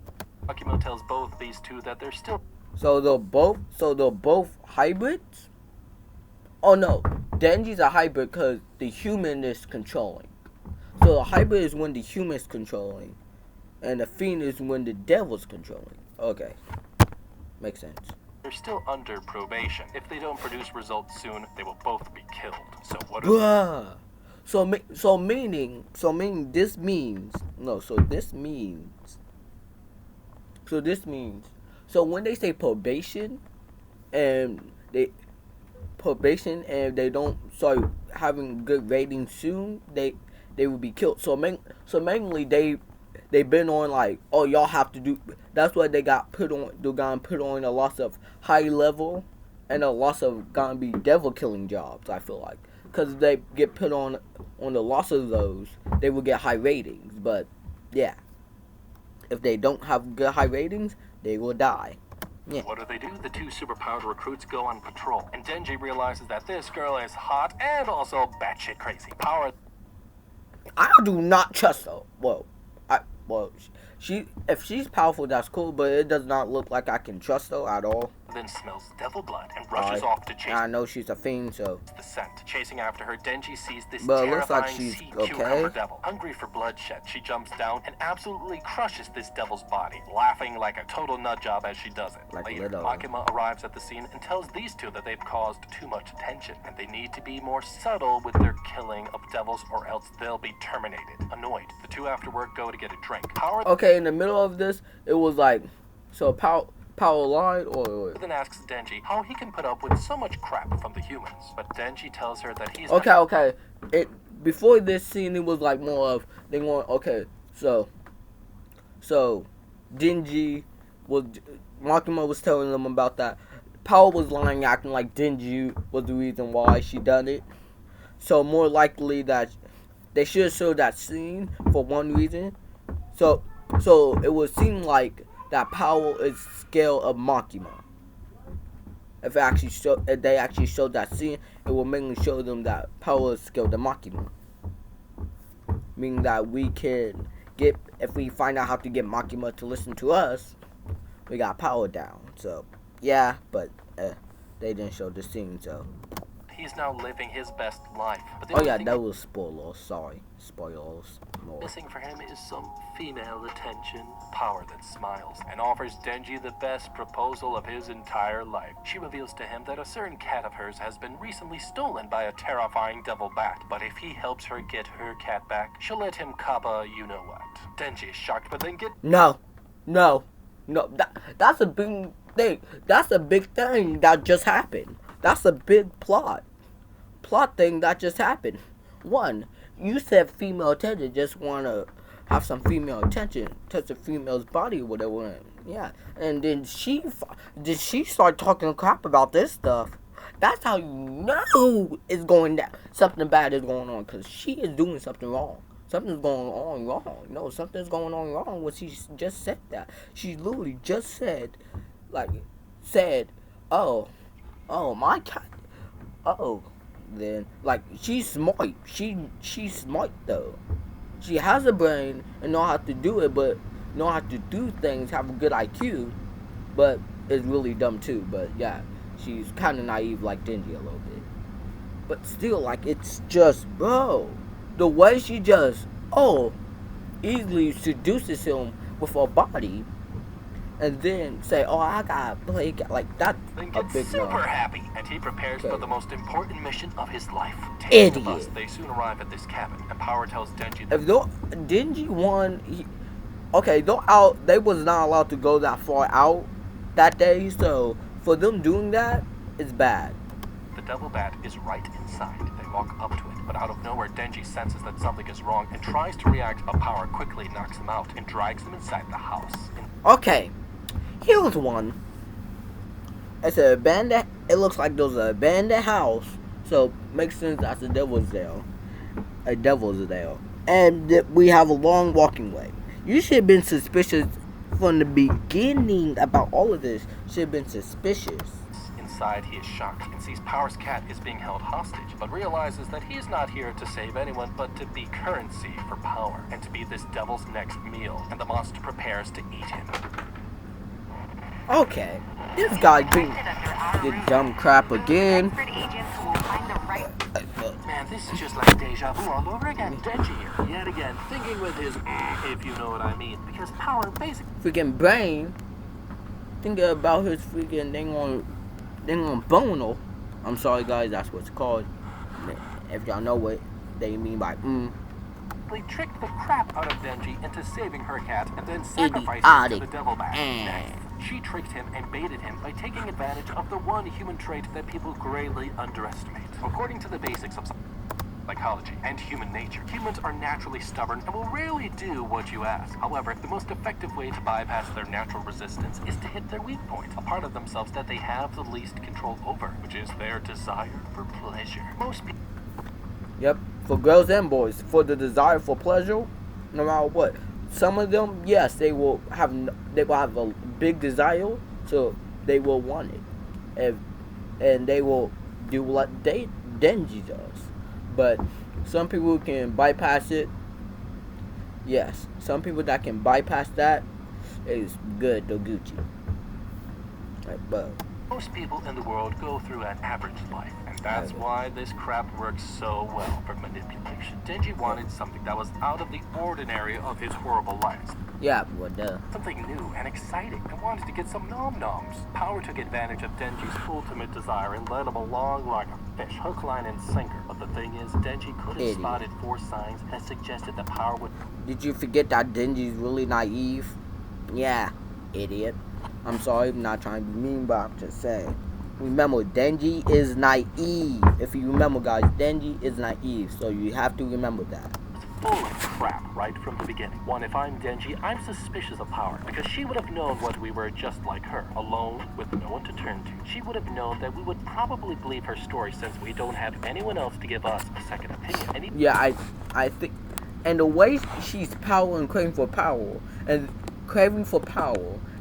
Makima tells both these two that they're still... So they're both hybrids? Oh no, Denji's a hybrid because the human is controlling. So the hybrid is when the human is controlling, and the fiend is when the devil's controlling. Okay, makes sense. They're still under probation. If they don't produce results soon, they will both be killed. So what? So when they say probation, and they don't start having good ratings soon, they will be killed. So mainly they've been on like, oh, y'all have to do. That's why they got put on. They're gonna put on a lots of high level and a lots of gonna be devil killing jobs. I feel like because they get put on the loss of those, they will get high ratings. But yeah, if they don't have good high ratings, they will die. Yeah. What do? The two superpowered recruits go on patrol, and Denji realizes that this girl is hot and also batshit crazy. Power. I do not trust her. If she's powerful, that's cool, but it does not look like I can trust her at all. Then smells devil blood and rushes off to chase. I know she's a fiend, so. The scent. Chasing after her, Denji sees this But it looks like terrifying she's sea okay. cucumber devil. Hungry for bloodshed, she jumps down and absolutely crushes this devil's body, laughing like a total nut job as she does it. Later, Makima arrives at the scene and tells these two that they've caused too much attention and they need to be more subtle with their killing of devils or else they'll be terminated. Annoyed, the two after work go to get a drink. Okay, in the middle of this, it was like, so Power lied, or then asks Denji how he can put up with so much crap from the humans, but Denji tells her that he's okay. Before this scene, it was like more of they want. Okay, so Denji was Makima was telling them about that. Power was lying, acting like Denji was the reason why she done it. So more likely that they should show that scene for one reason. So it would seem like that Power is scale of Makima. If they actually showed that scene, it will mainly show them that Power is scale of Makima. Meaning that we can get, if we find out how to get Makima to listen to us, we got Power down. So yeah, but they didn't show the scene, so. He's now living his best life. But oh yeah, that was spoilers. Sorry, spoilers. More. Missing for him is some female attention. Power that smiles and offers Denji the best proposal of his entire life. She reveals to him that a certain cat of hers has been recently stolen by a terrifying devil bat. But if he helps her get her cat back, she'll let him kappa you know what. Denji is shocked, but then No. That's a big thing. That's a big thing that just happened. That's a big plot thing that just happened. One, you said female attention, just want to have some female attention, touch a female's body or whatever. Yeah, and then she start talking crap about this stuff. That's how you know it's going down. Something bad is going on because she is doing something wrong. Something's going on wrong. No, something's going on wrong when she just said that. She literally just said, oh, my cat. Oh, then she's smart. She's smart though. She has a brain and know how to do it, but know how to do things. Have a good IQ, but is really dumb too. But yeah, she's kind of naive like Denji a little bit. But still, it's just the way she just easily seduces him with her body. And then say, I gotta play that. Then gets super happy, and he prepares for the most important mission of his life. Idiot. They soon arrive at this cabin, and Power tells Denji that if Denji won, they was not allowed to go that far out that day. So for them doing that, it's bad. The devil bat is right inside. They walk up to it, but out of nowhere, Denji senses that something is wrong and tries to react, but Power quickly knocks him out and drags him inside the house. Okay. Here's one. It's an abandoned. It looks like there's an abandoned house, so makes sense that the devil's there. A devil's there, and we have a long walking way. You should have been suspicious from the beginning about all of this. Should have been suspicious. Inside, he is shocked and sees Power's cat is being held hostage, but realizes that he is not here to save anyone, but to be currency for Power and to be this devil's next meal. And the monster prepares to eat him. Okay, this guy doing the dumb crap again. Man, this is just like deja vu all over again. Denji here, yet again, thinking with his if you know what I mean. Because Power basically freaking brain thinking about his freaking dang on boner. I'm sorry guys, that's what it's called. If y'all know what they mean by They tricked the crap out of Denji into saving her cat and then sacrificed it to the devil bat. Next, she tricked him and baited him by taking advantage of the one human trait that people greatly underestimate. According to the basics of psychology and human nature, humans are naturally stubborn and will rarely do what you ask. However, the most effective way to bypass their natural resistance is to hit their weak point, a part of themselves that they have the least control over, which is their desire for pleasure. Most people... Yep, for girls and boys, for the desire for pleasure, no matter what. Some of them, yes, they will have a big desire to they will want it, and they will do what Denji does. But some people can bypass it. Yes, some people that can bypass that is good to Gucci. But most people in the world go through an average life, and that's why this crap works so well for manipulation. Denji wanted something that was out of the ordinary of his horrible life. Yeah, well, something new and exciting, and wanted to get some nom-noms. Power took advantage of Denji's ultimate desire and led him along like a fish, hook, line, and sinker. But the thing is, Denji could have spotted 4 signs that suggested the power would... Did you forget that Denji's really naive? Yeah, idiot. I'm sorry, I'm not trying to be mean, but I'm just saying. Remember, Denji is naive. If you remember, guys, Denji is naive, so you have to remember that. Full of crap right from the beginning. One, if I'm Denji, I'm suspicious of Power, because she would have known what we were just like her, alone with no one to turn to. She would have known that we would probably believe her story since we don't have anyone else to give us a second opinion. Yeah, I think, and the way she's power and craving for power,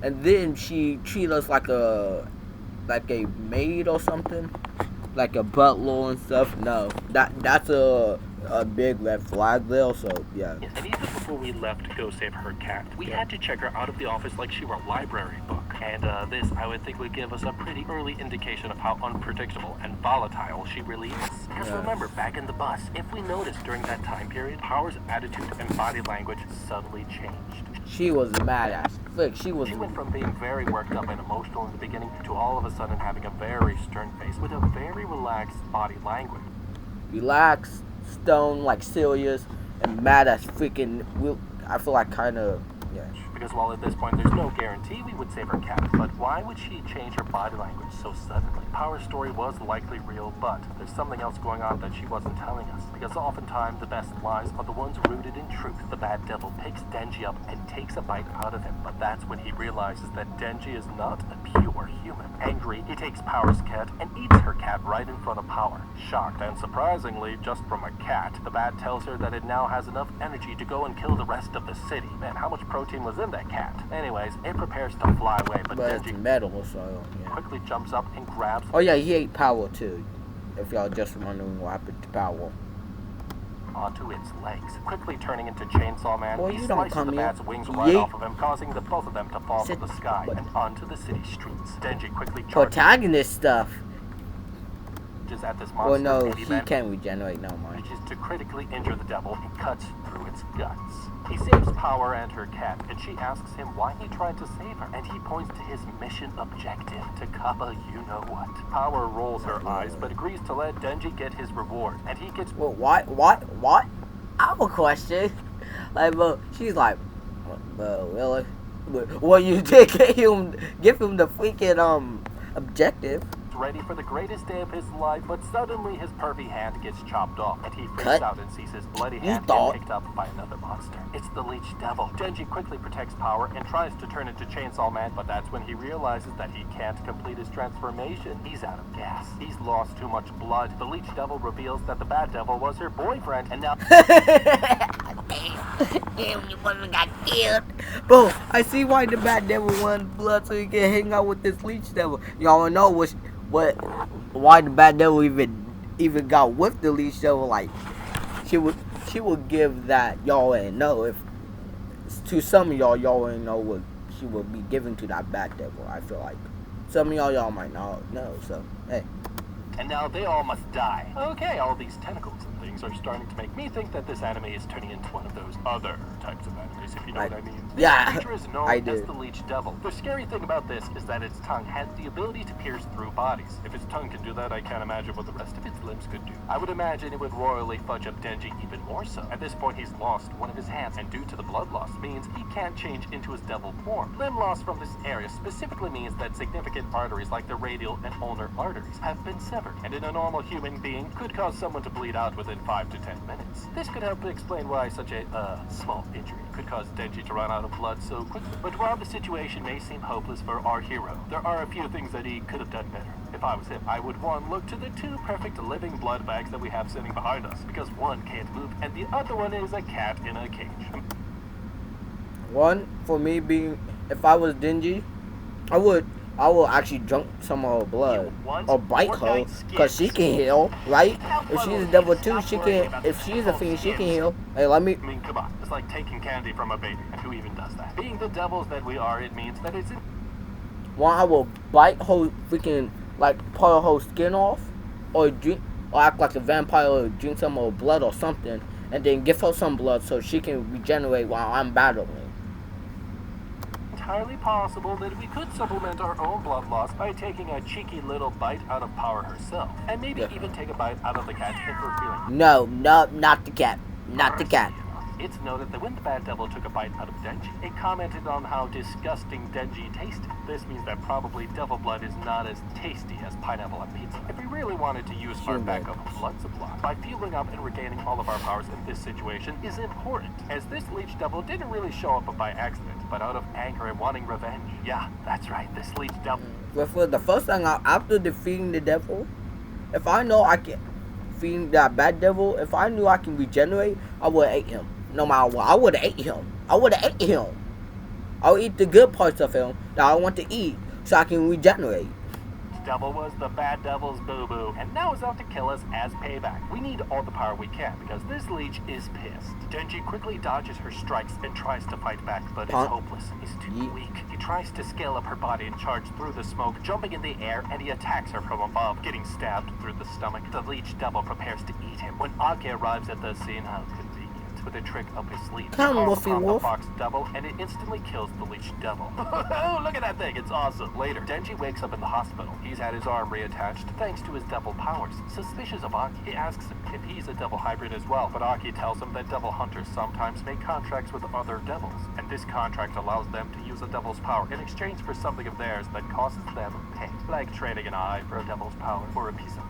and then she treat us like a maid or something, like a butler and stuff. No, that's a big red flag there, so yeah. And even before we left to go save her cat, we had to check her out of the office like she were a library book. And this, I would think, would give us a pretty early indication of how unpredictable and volatile she really is. Because remember, back in the bus, if we noticed during that time period, Power's attitude and body language suddenly changed. She was mad as frick. She went from being very worked up and emotional in the beginning to all of a sudden having a very stern face with a very relaxed body language. Relaxed, stone, like serious, and mad as freaking. I feel like kind of, yeah. Because while at this point there's no guarantee we would save her cat, but why would she change her body language so suddenly? Power's story was likely real, but there's something else going on that she wasn't telling us. Because oftentimes the best lies are the ones rooted in truth. The bad devil picks Denji up and takes a bite out of him, but that's when he realizes that Denji is not a pure human. Angry, he takes Power's cat and eats her cat right in front of Power. Shocked, and surprisingly, just from a cat, the bat tells her that it now has enough energy to go and kill the rest of the city. Man, how much protein was in that cat? Anyways, it prepares to fly away, but Denji it's metal, so yeah. Quickly jumps up and grabs... Oh yeah, he ate Power too. If y'all just wondering what happened to Power. Onto its legs, quickly turning into Chainsaw Man. Well, he slices the bat's wings right off of him, causing both of them to fall from the sky and onto the city streets. Denji quickly charges... Protagonist stuff. At this monster, well, no, he can't regenerate, no mind. Which is to critically injure the devil and cuts through its guts. He saves Power and her cat, and she asks him why he tried to save her, and he points to his mission objective, to cover you-know-what. Power rolls her eyes, but agrees to let Denji get his reward, and he gets... Well, what? I have a question. Like, well, she's like, really? Well, you did give him the freaking, objective. Ready for the greatest day of his life, but suddenly his pervy hand gets chopped off, and he freaks out and sees his bloody hand get picked up by another monster. It's the Leech Devil. Denji quickly protects Power and tries to turn into Chainsaw Man, but that's when he realizes that he can't complete his transformation. He's out of gas. He's lost too much blood. The Leech Devil reveals that the Bad Devil was her boyfriend, and now... Damn, you woman got killed. Bro, I see why the Bad Devil wanted blood so he can hang out with this Leech Devil. Y'all know why the Bad Devil even got with the Leech Devil. Like, she would give that, y'all ain't know. If to some of y'all ain't know what she would be giving to that Bad Devil. I feel like some of y'all might not know. So hey. And now they all must die. Okay, all these tentacles and things are starting to make me think that this anime is turning into one of those other types of animes, if you know what I mean. This creature is known as the Leech Devil. The scary thing about this is that its tongue has the ability to pierce through bodies. If its tongue can do that, I can't imagine what the rest of its limbs could do. I would imagine it would royally fudge up Denji even more so. At this point, he's lost one of his hands, and due to the blood loss means he can't change into his devil form. Limb loss from this area specifically means that significant arteries like the radial and ulnar arteries have been severed, and in a normal human being could cause someone to bleed out within 5 to 10 minutes. This could help to explain why such a small injury could cause Denji to run out of blood so quickly. But while the situation may seem hopeless for our hero, there are a few things that he could have done better. If I was him, I would, one, look to the 2 perfect living blood bags that we have sitting behind us, because one can't move and the other one is a cat in a cage. One, for me being, if I was Denji, I would I will actually drink some of her blood or bite her, cause she can heal, right? If she's a devil too, she can. If she's a fiend, she can heal. Hey, let me. I mean, come on. It's like taking candy from a baby. And who even does that? Being the devils that we are, it means that it's... One, I will bite her freaking, like, part of her skin off, or drink, or act like a vampire, or drink some of her blood or something, and then give her some blood so she can regenerate while I'm battling. Entirely possible that we could supplement our own blood loss by taking a cheeky little bite out of Power herself, and maybe even take a bite out of the cat if we're feeling... No, not the cat. Not the cat. It's noted that when the bad devil took a bite out of Denji, it commented on how disgusting Denji tasted. This means that probably devil blood is not as tasty as pineapple on pizza. If we really wanted to use our backup blood supply, by fueling up and regaining all of our powers in this situation is important, as this leech devil didn't really show up by accident, but out of anger and wanting revenge. Yeah, that's right, this leech devil. But for the first thing, after defeating the devil, if I know I can defeat that bad devil, if I knew I can regenerate, I would have ate him. No matter what, I would have ate him. I would have ate him. I'll eat the good parts of him that I want to eat so I can regenerate. Devil was the bad devil's boo-boo, and now is out to kill us as payback. We need all the power we can, because this leech is pissed. Denji quickly dodges her strikes and tries to fight back, but it's hopeless. He's too weak. He tries to scale up her body and charge through the smoke, jumping in the air, and he attacks her from above, getting stabbed through the stomach. The leech devil prepares to eat him. When Aki arrives at the scene, how convenient. With a trick up his sleeve. Come, Wolfie Wolf. The fox devil, and it instantly kills the leech devil. Oh, look at that thing, it's awesome. Later, Denji wakes up in the hospital. He's had his arm reattached thanks to his devil powers. Suspicious of Aki, he asks him if he's a devil hybrid as well, but Aki tells him that devil hunters sometimes make contracts with other devils, and this contract allows them to use a devil's power in exchange for something of theirs that causes them pain, like trading an eye for a devil's power or a piece of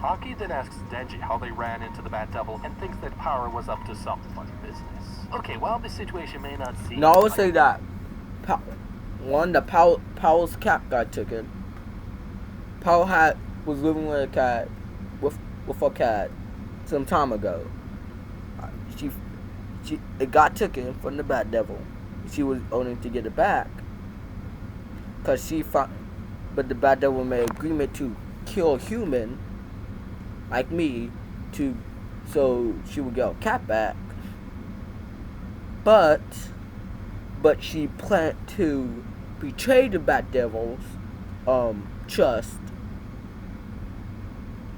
Aki then asks Denji how they ran into the bad devil and thinks that Power was up to some funny business. Okay, while this situation may not seem... No, I would say that Power's cat got taken. Power was living with a cat, with a cat some time ago. It got taken from the bad devil. She was owning to get it back. But the bad devil made an agreement to kill a human like me, so she would get her cat back. But she planned to betray the bad devil's trust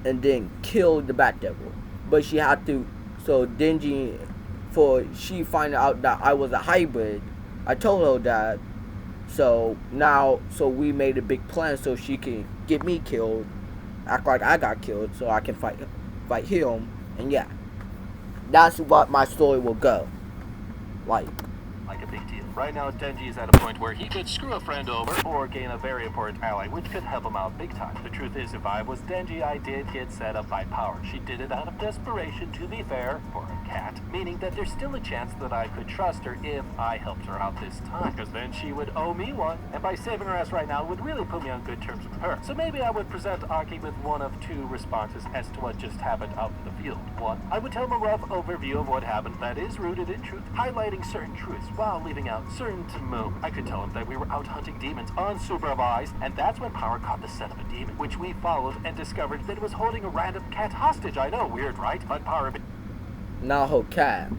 and then kill the bad devil. But she had to. So Denji, she find out that I was a hybrid. I told her that. So we made a big plan so she can get me killed. Act like I got killed so I can fight him, and yeah, that's what my story will go like a big deal. Right now, Denji is at a point where he could screw a friend over or gain a very important ally, which could help him out big time. The truth is, if I was Denji, I did get set up by Power. She did it out of desperation, to be fair, for a cat, meaning that there's still a chance that I could trust her if I helped her out this time, because then she would owe me one, and by saving her ass right now would really put me on good terms with her. So maybe I would present Aki with one of two responses as to what just happened out in the field. One, I would tell him a rough overview of what happened that is rooted in truth, highlighting certain truths while leaving out certain to move. I could tell him that we were out hunting demons unsupervised, and that's when Power caught the scent of a demon, which we followed and discovered that it was holding a random cat hostage. I know, weird, right? But Power... Not her cat.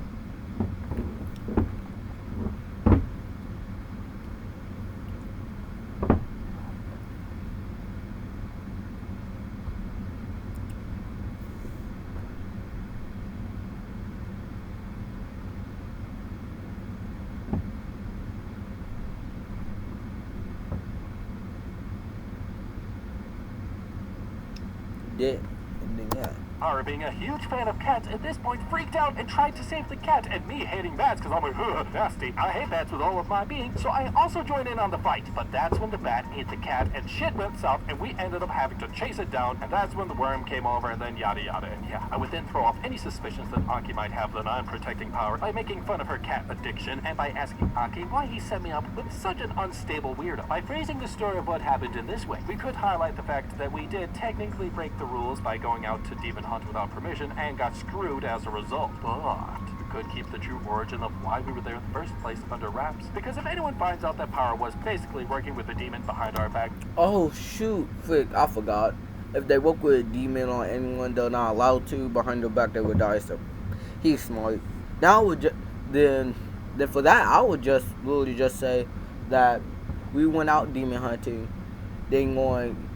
Yeah. Power, being a huge fan of cats, at this point freaked out and tried to save the cat, and me hating bats because I'm like, ugh, nasty. I hate bats with all of my being, so I also joined in on the fight. But that's when the bat ate the cat and shit went south, and we ended up having to chase it down, and that's when the worm came over, and then yada yada. And yeah, I would then throw off any suspicions that Aki might have that I'm protecting Power by making fun of her cat addiction, and by asking Aki why he set me up with such an unstable weirdo. By phrasing the story of what happened in this way, we could highlight the fact that we did technically break the rules by going out to demon hunt without permission and got screwed as a result. But could keep the true origin of why we were there in the first place under wraps. Because if anyone finds out that Power was basically working with the demon behind our back... Oh, shoot. Frick, I forgot. If they work with a demon on anyone they're not allowed to, behind their back they would die, so he's smart. Now I would then for that, I would just really just say that we went out demon hunting. Then going,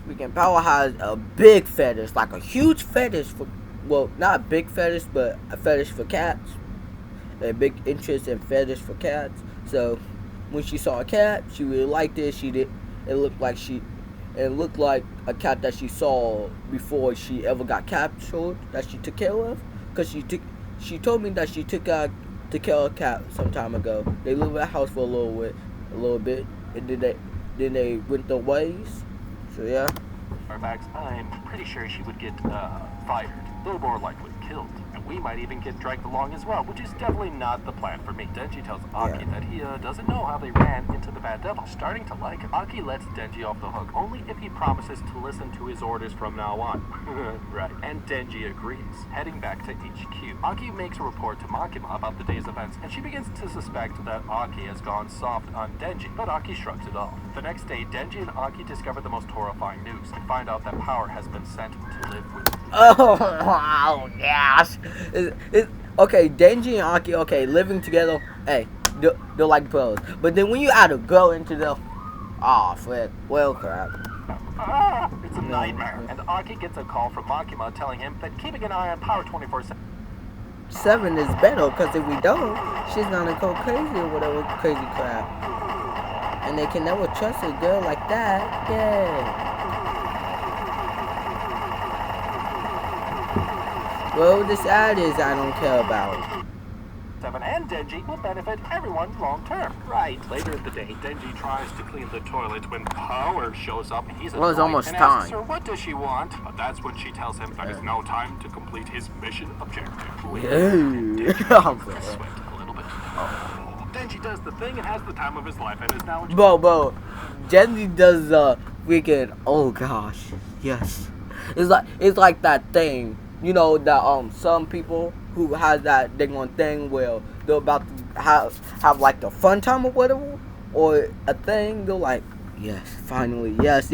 freaking Power has a big fetish, like a huge fetish for, well, not a big fetish, but a fetish for cats. A big interest in fetish for cats. So when she saw a cat, she really liked it. It looked like a cat that she saw before she ever got captured, that she took care of. Cause she told me that she took care of a cat some time ago. They lived in the house for a little bit, and then they went their ways. So yeah. Our backs, I'm pretty sure she would get fired, though more likely killed. And we might even get dragged along as well, which is definitely not the plan for me. Denji tells Aki that he doesn't know how they ran into the Bad Devil. Starting to like him, Aki lets Denji off the hook only if he promises to listen to his orders from now on. Right. And Denji agrees. Heading back to HQ, Aki makes a report to Makima about the day's events, and she begins to suspect that Aki has gone soft on Denji, but Aki shrugs it off. The next day, Denji and Aki discover the most horrifying news and find out that Power has been sent to live with. Oh gosh. Okay, Denji and Aki, okay, living together, hey, they're like bros. But then when you add a girl into the, frick, well crap. It's a nightmare. And Aki gets a call from Makima telling him that keeping an eye on Power 24/7 is better, because if we don't, she's gonna go crazy or whatever crazy crap. And they can never trust a girl like that. Yeah. Well, this ad is I don't care about. And Denji will benefit everyone long term. Right. Later in the day, Denji tries to clean the toilet when Power shows up. He's well, it's almost and time. Asks her, what does she want? But that's when she tells him that it's now time to complete his mission objective. Denji sweat a little bit. Denji does the thing and has the time of his life and is now... Bro. Denji does freaking, oh gosh. Yes. It's like that thing. You know that some people who has that thing where they're about to have like the fun time or whatever, or a thing, they're like, yes, finally, yes.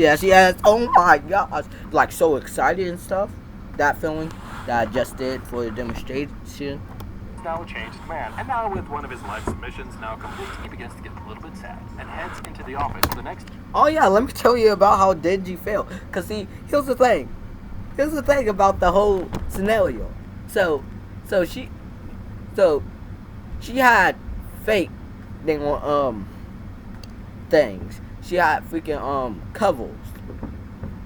Oh my gosh, like so excited and stuff. That feeling that I just did for the demonstration. Now a changed man, and now with one of his life's missions now complete, he begins to get a little bit sad and heads into the office the next. Oh yeah, let me tell you about how Denji failed. Cause see, here's the thing about the whole scenario. So she had fake things. She had freaking covers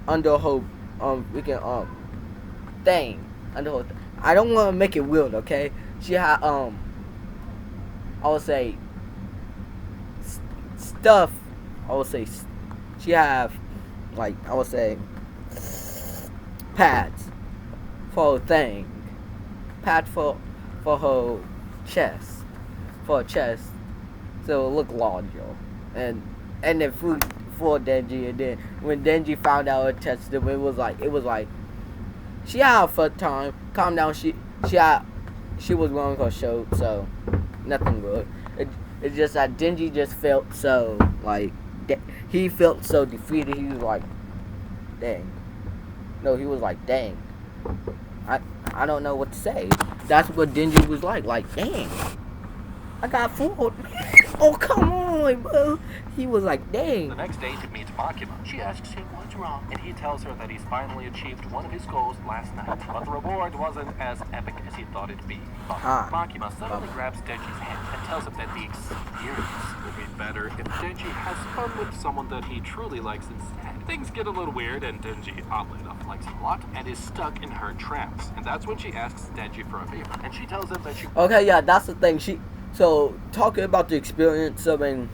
under her freaking thing under her. I don't want to make it weird, okay? She had I would say stuff. I would say she have like I would say pads for her thing. Pad for her chest. For her chest. So it looked larger. And then food for Denji, and then when Denji found out her chest, it was like she had a fun time. Calm down, she was wearing her shirt, so nothing good. It's just that Denji just felt so like he felt so defeated. He was like, dang. No, he was like, dang. I don't know what to say. That's what Denji was like. Like, dang. I got fooled. Oh, come on, bro. He was like, dang. The next day to meet Makima. She asks him what's wrong, and he tells her that he's finally achieved one of his goals last night. But the reward wasn't as epic as he thought it'd be. But Makima suddenly grabs Denji's hand and tells him that the experience will be better if Denji has fun with someone that he truly likes instead. Things get a little weird, and Denji, oddly enough, likes him a lot, and is stuck in her trance. And that's when she asks Denji for a favor, and she tells him that she... Okay, yeah, that's the thing. So, talking about the experience, I mean,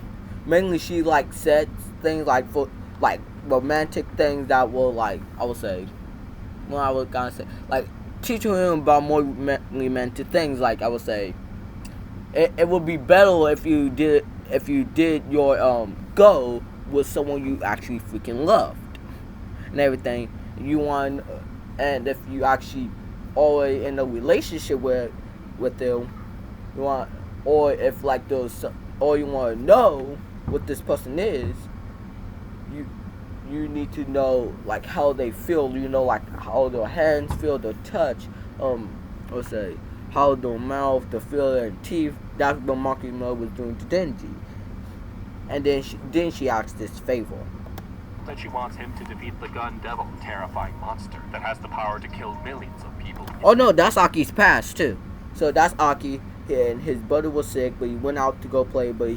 mainly she, like, said things, like, for, like, romantic things that were, like, I would say, what I was gonna say, like, teaching him about more romantic things, like, I would say, it would be better if you did your, goal with someone you actually freaking loved, and everything, and if you actually already in a relationship with with them. You want, or if like those, or you want to know what this person is, you need to know like how they feel. You know, like how their hands feel, their touch. Let's say how their mouth, the feel their teeth. That's what Makima was doing to Denji. And then she asked this favor. That she wants him to defeat the gun devil, terrifying monster that has the power to kill millions of people. Oh no, that's Aki's past too. So that's Aki, and his brother was sick, but he went out to go play. But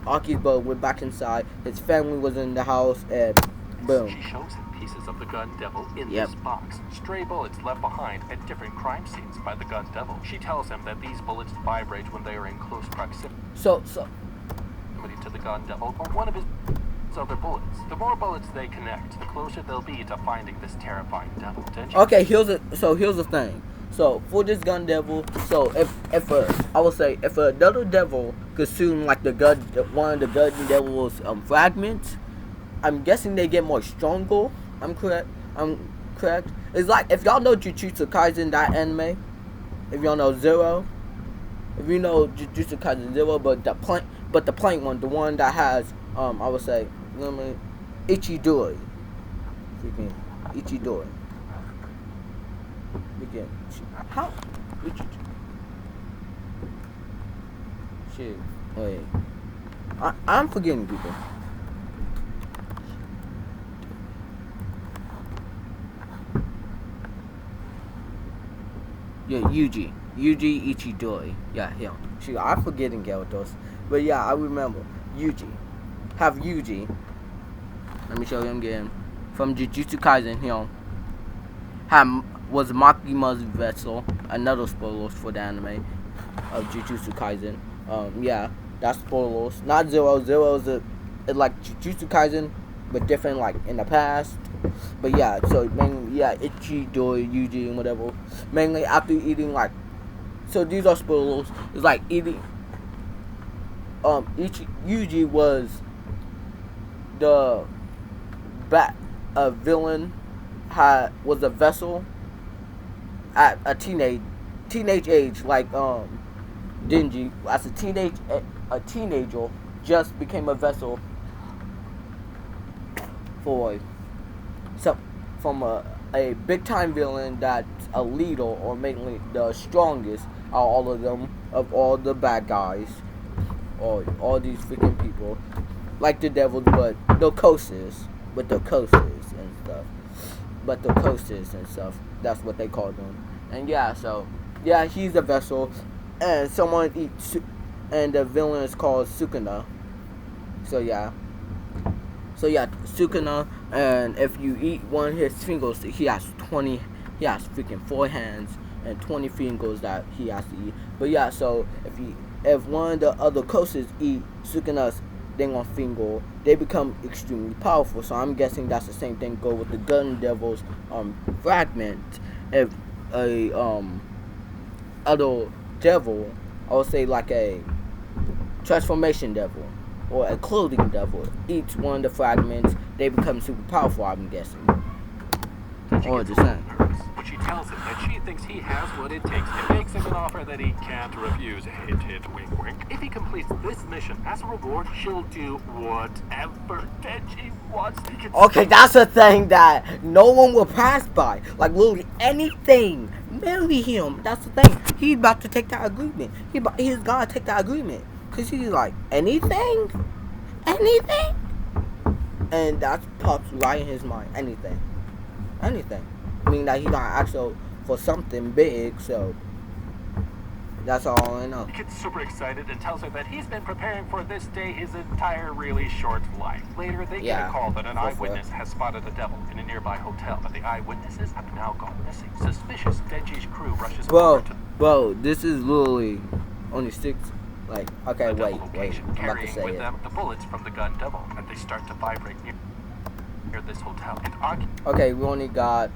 Aki's brother went back inside. His family was in the house, and boom. She shows him pieces of the gun devil in Yep. this box. Stray bullets left behind at different crime scenes by the gun devil. She tells him that these bullets vibrate when they are in close proximity So to the gun devil or one of his other bullets. The more bullets they connect, the closer they'll be to finding this terrifying devil. okay, here's the thing. So for this gun devil, so if another devil consume like one of the gun devil's fragments, I'm guessing they get more stronger. I'm correct. It's like if y'all know Jujutsu Kaisen, that anime. If y'all know Zero, if you know Jujutsu Kaisen Zero, but the plain one, the one that has I would say, Ichidori. Freaking Ichidori. Begin. How? Shit. Wait. I'm forgetting people. Yeah, Yuji Ichidori. Yeah, him. Shoot, I'm forgetting characters. But yeah, I remember. Yuji. Have Yuji. Let me show him again. From Jujutsu Kaisen, him. Was Makima's vessel. Another spoilers for the anime of Jujutsu Kaisen. Yeah, that's spoilers. Not Zero. Zero's it's like Jujutsu Kaisen, but different, like in the past. But yeah, so mainly, yeah, Ichidori, Yuji, and whatever. Mainly after eating like, so these are spoilers. It's like eating. Yuji was the villain. Was a vessel at a teenage age, like Denji. As a teenager, just became a vessel for from a big time villain that's a leader, or mainly the strongest out of all of them, of all the bad guys, or all these freaking people, like the devils, but the coasters and stuff. But the coasters and stuff, that's what they call them. And yeah, so yeah, he's a vessel, and someone eats, and the villain is called Sukuna. So yeah, Sukuna, and if you eat one of his fingers, he has freaking 4 hands and 20 fingers that he has to eat. But yeah, so if one of the other coasters eat Sukuna's finger, they become extremely powerful. So I'm guessing that's the same thing go with the gun devil's fragment. If a other devil, I would say like a transformation devil or a clothing devil, eats one of the fragments, they become super powerful, I'm guessing. Or the same. But she tells him that she thinks he has what it takes and makes him an offer that he can't refuse. Hint, hint, wink, wink. If he completes this mission as a reward, she'll do whatever Denji wants. Okay, that's a thing that no one will pass by. Like literally anything. Marry him. That's the thing. He's about to take that agreement. He's gonna take that agreement. Cause he's like, anything? And that pops right in his mind. Anything. I mean that he's gonna ask for something big, so that's all I know. He gets super excited and tells her that he's been preparing for this day his entire really short life. Later, they get a call that an eyewitness has spotted a devil in a nearby hotel, but the eyewitnesses have now gone missing. Suspicious, Denji's crew rushes over to... Bro, this is literally only 6... Like, okay, wait, I'm about to say with it. them the bullets from the gun devil, and they start to vibrate near this hotel. And okay, we only got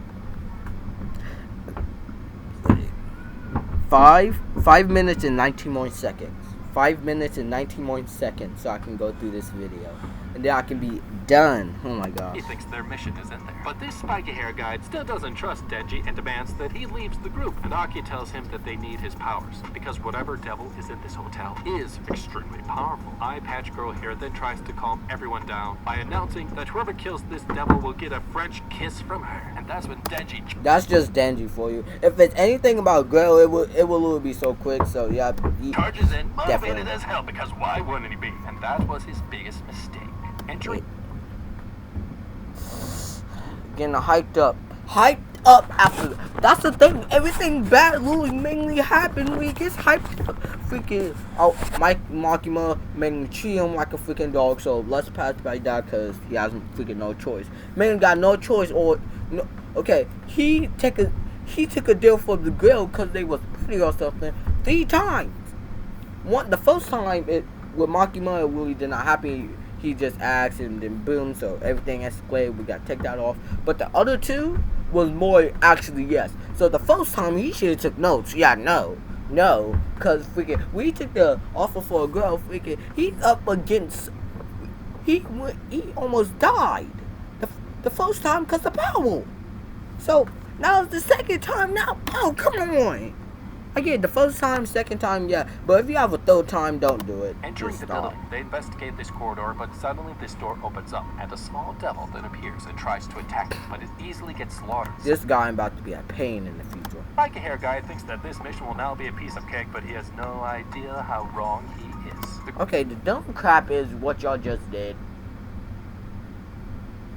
5 minutes and 19 more seconds. 5 minutes and 19 more seconds so I can go through this video. and then I can be done. Oh my god. He thinks their mission is in there. But this spiky hair guide still doesn't trust Denji and demands that he leaves the group. And Aki tells him that they need his powers, because whatever devil is in this hotel is extremely powerful. Eye Patch Girl here then tries to calm everyone down by announcing that whoever kills this devil will get a French kiss from her. And that's when Denji... That's just Denji for you. If it's anything about Girl, it will be so quick. So yeah, he charges in, motivated definitely as hell, because why wouldn't he be? And that was his biggest mistake. Entry. Getting hyped up after. That's the thing. Everything bad will mainly happen when he gets hyped up. Freaking Makima made him treat him like a freaking dog. So let's pass by that because he has freaking no choice. Man got no choice or no. Okay, he took a deal for the girl because they was pretty or something 3 times. The first time with Makima, it really did not happen. He just asked and then boom, so everything escalated. We got take that off. But the other 2 was more actually yes. So the first time he should have took notes. Yeah, no, cause freaking we took the offer for a girl. Freaking he's up against. He almost died the first time cause of power. So now it's the second time. Now, oh come on. Again, the first time, second time, yeah. But if you have a third time, don't do it. Entering the building, they investigate this corridor, but suddenly this door opens up, and a small devil then appears and tries to attack it, but it easily gets slaughtered. This guy is about to be a pain in the future. Like a hair guy thinks that this mission will now be a piece of cake, but he has no idea how wrong he is. Okay, the dumb crap is what y'all just did.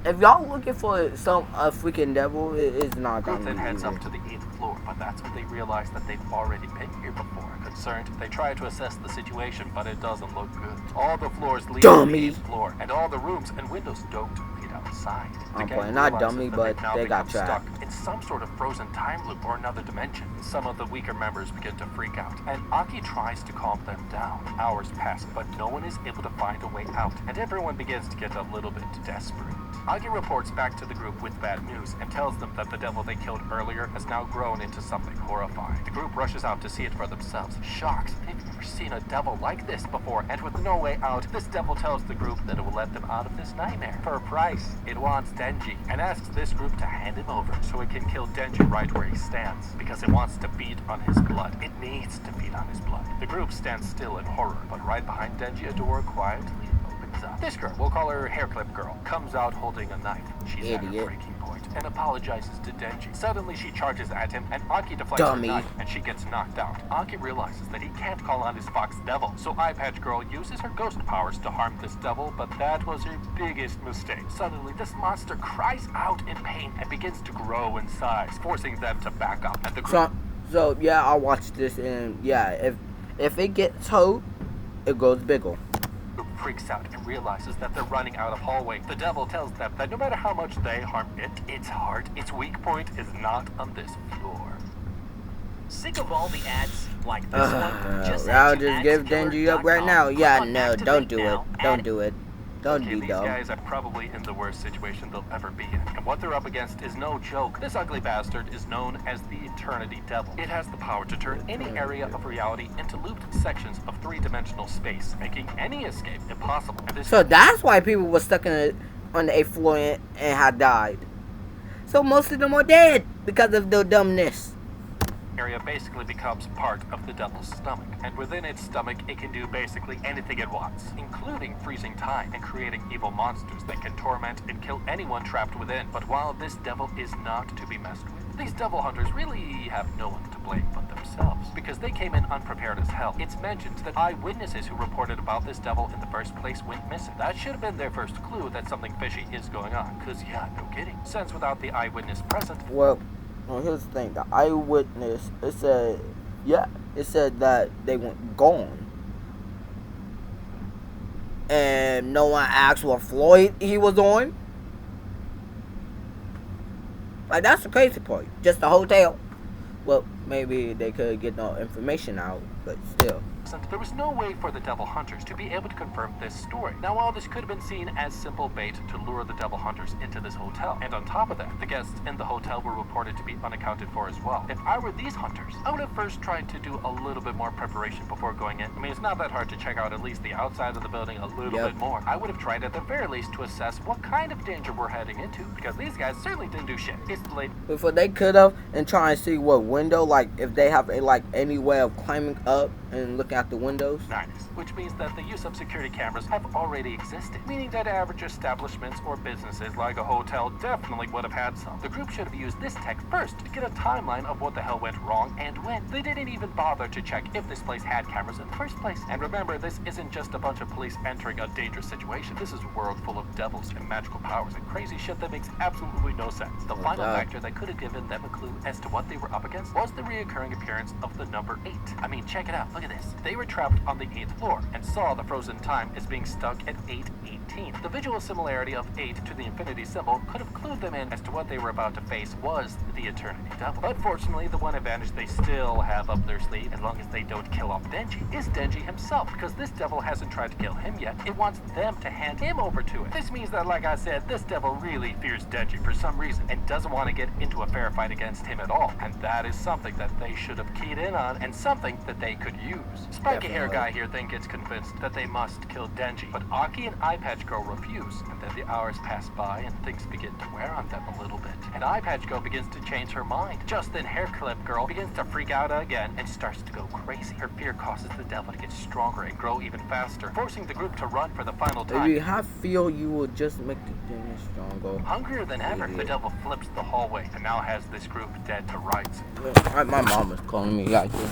If y'all looking for a freaking devil, it's not gonna be then heads easy. up to the 8th floor, but that's when they realize that they've already been here before. Concerned, they try to assess the situation, but it doesn't look good. All the floors lead to the 8th floor, and all the rooms and windows don't lead outside. I'm playing not dummy, but they got trapped. Stuck in some sort of frozen time loop or another dimension. Some of the weaker members begin to freak out, and Aki tries to calm them down. Hours pass, but no one is able to find a way out, and everyone begins to get a little bit desperate. Aki reports back to the group with bad news and tells them that the devil they killed earlier has now grown into something horrifying. The group rushes out to see it for themselves, shocked. They've never seen a devil like this before, and with no way out, this devil tells the group that it will let them out of this nightmare. For a price, it wants Denji, and asks this group to hand him over so it can kill Denji right where he stands, because it wants to feed on his blood. It needs to feed on his blood. The group stands still in horror, but right behind Denji, a door quietly opens up. This girl, we'll call her Hair Clip Girl, comes out holding a knife. She's at her breaking point and apologizes to Denji. Suddenly she charges at him and Aki deflects her knife and she gets knocked out. Aki realizes that he can't call on his fox devil, so Eye Patch Girl uses her ghost powers to harm this devil, but that was her biggest mistake. Suddenly this monster cries out in pain and begins to grow in size, forcing them to back up. And the group so yeah, I watched this and yeah, if it gets hurt, it goes bigger. Freaks out and realizes that they're running out of hallway. The devil tells them that no matter how much they harm it, its heart, its weak point is not on this floor. Sick of all the ads like this one. I'll just give Denji up right now. Yeah, no, don't do it. Don't do it. Don't be these dumb. guys are probably in the worst situation they'll ever be in. And what they're up against is no joke. This ugly bastard is known as the Eternity Devil. It has the power to turn any area of reality into looped sections of 3-dimensional space, making any escape impossible. And so that's why people were stuck on the 8th floor and had died. So most of them are dead because of their dumbness. Area basically becomes part of the devil's stomach, and within its stomach it can do basically anything it wants, including freezing time and creating evil monsters that can torment and kill anyone trapped within. But while this devil is not to be messed with, these devil hunters really have no one to blame but themselves, because they came in unprepared as hell. It's mentioned that eyewitnesses who reported about this devil in the first place went missing. That should have been their first clue that something fishy is going on, cause yeah, no kidding. Since without the eyewitness present, well, here's the thing. The eyewitness, it said that they went gone. And no one asked what floor he was on. Like, that's the crazy part. Just the hotel. Well, maybe they could get no information out. but still. There was no way for the devil hunters to be able to confirm this story. Now, while this could have been seen as simple bait to lure the devil hunters into this hotel, and on top of that, the guests in the hotel were reported to be unaccounted for as well. If I were these hunters, I would have first tried to do a little bit more preparation before going in. I mean, it's not that hard to check out at least the outside of the building a little bit more. I would have tried at the very least to assess what kind of danger we're heading into, because these guys certainly didn't do shit. It's late. If what they could have, and try and see what window, like if they have any way of climbing up and looking out the windows. Nice. Which means that the use of security cameras have already existed, meaning that average establishments or businesses like a hotel definitely would have had some. The group should have used this tech first to get a timeline of what the hell went wrong and when. They didn't even bother to check if this place had cameras in the first place. And remember, this isn't just a bunch of police entering a dangerous situation. This is a world full of devils and magical powers and crazy shit that makes absolutely no sense. The final factor that could have given them a clue as to what they were up against was the reoccurring appearance of the number 8. I mean, check it out. Look at this. They were trapped on the 8th floor and saw the frozen time as being stuck at 8:18. The visual similarity of 8 to the infinity symbol could have clued them in as to what they were about to face was the Eternity Devil. But fortunately, the one advantage they still have up their sleeve, as long as they don't kill off Denji, is Denji himself, because this devil hasn't tried to kill him yet. It wants them to hand him over to it. This means that, like I said, this devil really fears Denji for some reason and doesn't want to get into a fair fight against him at all. And that is something that they should have keyed in on and something that they could use. Spiky hair guy here then gets convinced that they must kill Denji, but Aki and Eye Patch Girl refuse, and then the hours pass by and things begin to wear on them a little bit. And Eye Patch Girl begins to change her mind. Just then Hair Clip Girl begins to freak out again and starts to go crazy. Her fear causes the devil to get stronger and grow even faster, forcing the group to run for the final time. If you have feel, you will just make the thing stronger. Hungrier than ever, the devil flips the hallway and now has this group dead to rights. My mom is calling me out here.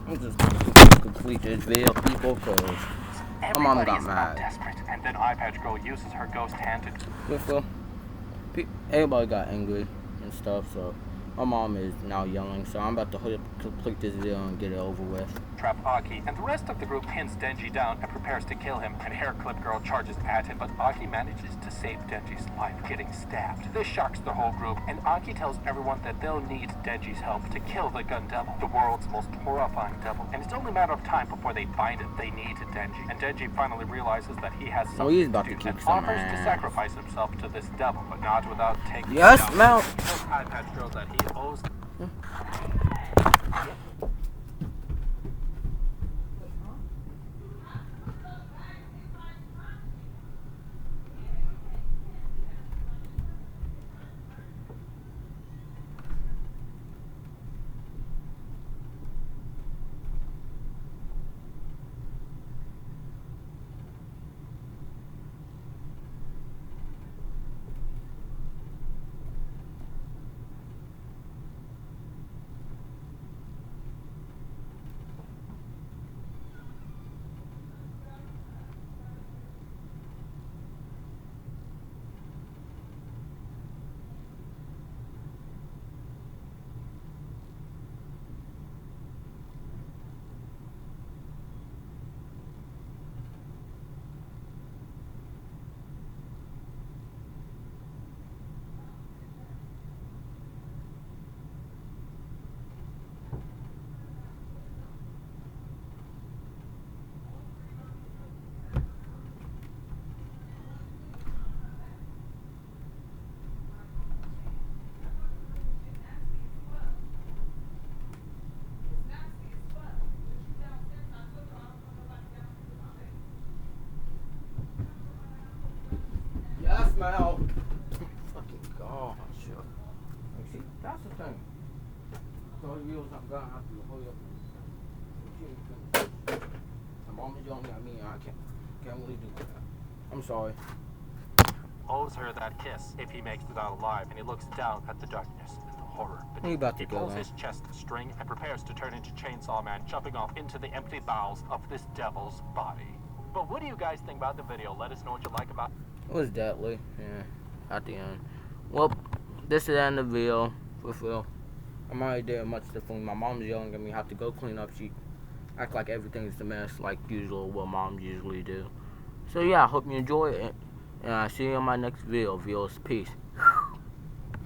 I'm just complete this video, people, because my mom got mad. Desperate, and then Eye Patch Girl uses her ghost hand to... Everybody got angry and stuff, so my mom is now yelling, so I'm about to complete this video and get it over with. Trap Aki, and the rest of the group pins Denji down and prepares to kill him, and Hair Clip Girl charges at him, but Aki manages to save Denji's life, getting stabbed. This shocks the whole group, and Aki tells everyone that they'll need Denji's help to kill the Gun Devil, the world's most horrifying devil, and it's only a matter of time before they find it. They need Denji, and Denji finally realizes that he has something to do and offers to sacrifice himself to this devil, but not without taking Yes, Mount. He tells Eye Patch Girl that he owes... smell. Fucking gosh. See, that's the thing. So the wheels I'm gonna have to hurry up. My mom is yelling at me and I can't really do that. I'm sorry. Owes her that kiss if he makes it out alive, and he looks down at the darkness and the horror. He about to He go, pulls man. his chest string and prepares to turn into Chainsaw Man, jumping off into the empty bowels of this devil's body. But what do you guys think about the video? Let us know what you like about It was deadly, yeah, at the end. Well, this is the end of the video, for real. I'm already doing much different. My mom's yelling at me, have to go clean up. She act like everything's a mess, like usual, what moms usually do. So yeah, I hope you enjoy it, and I'll see you on my next video. Peace.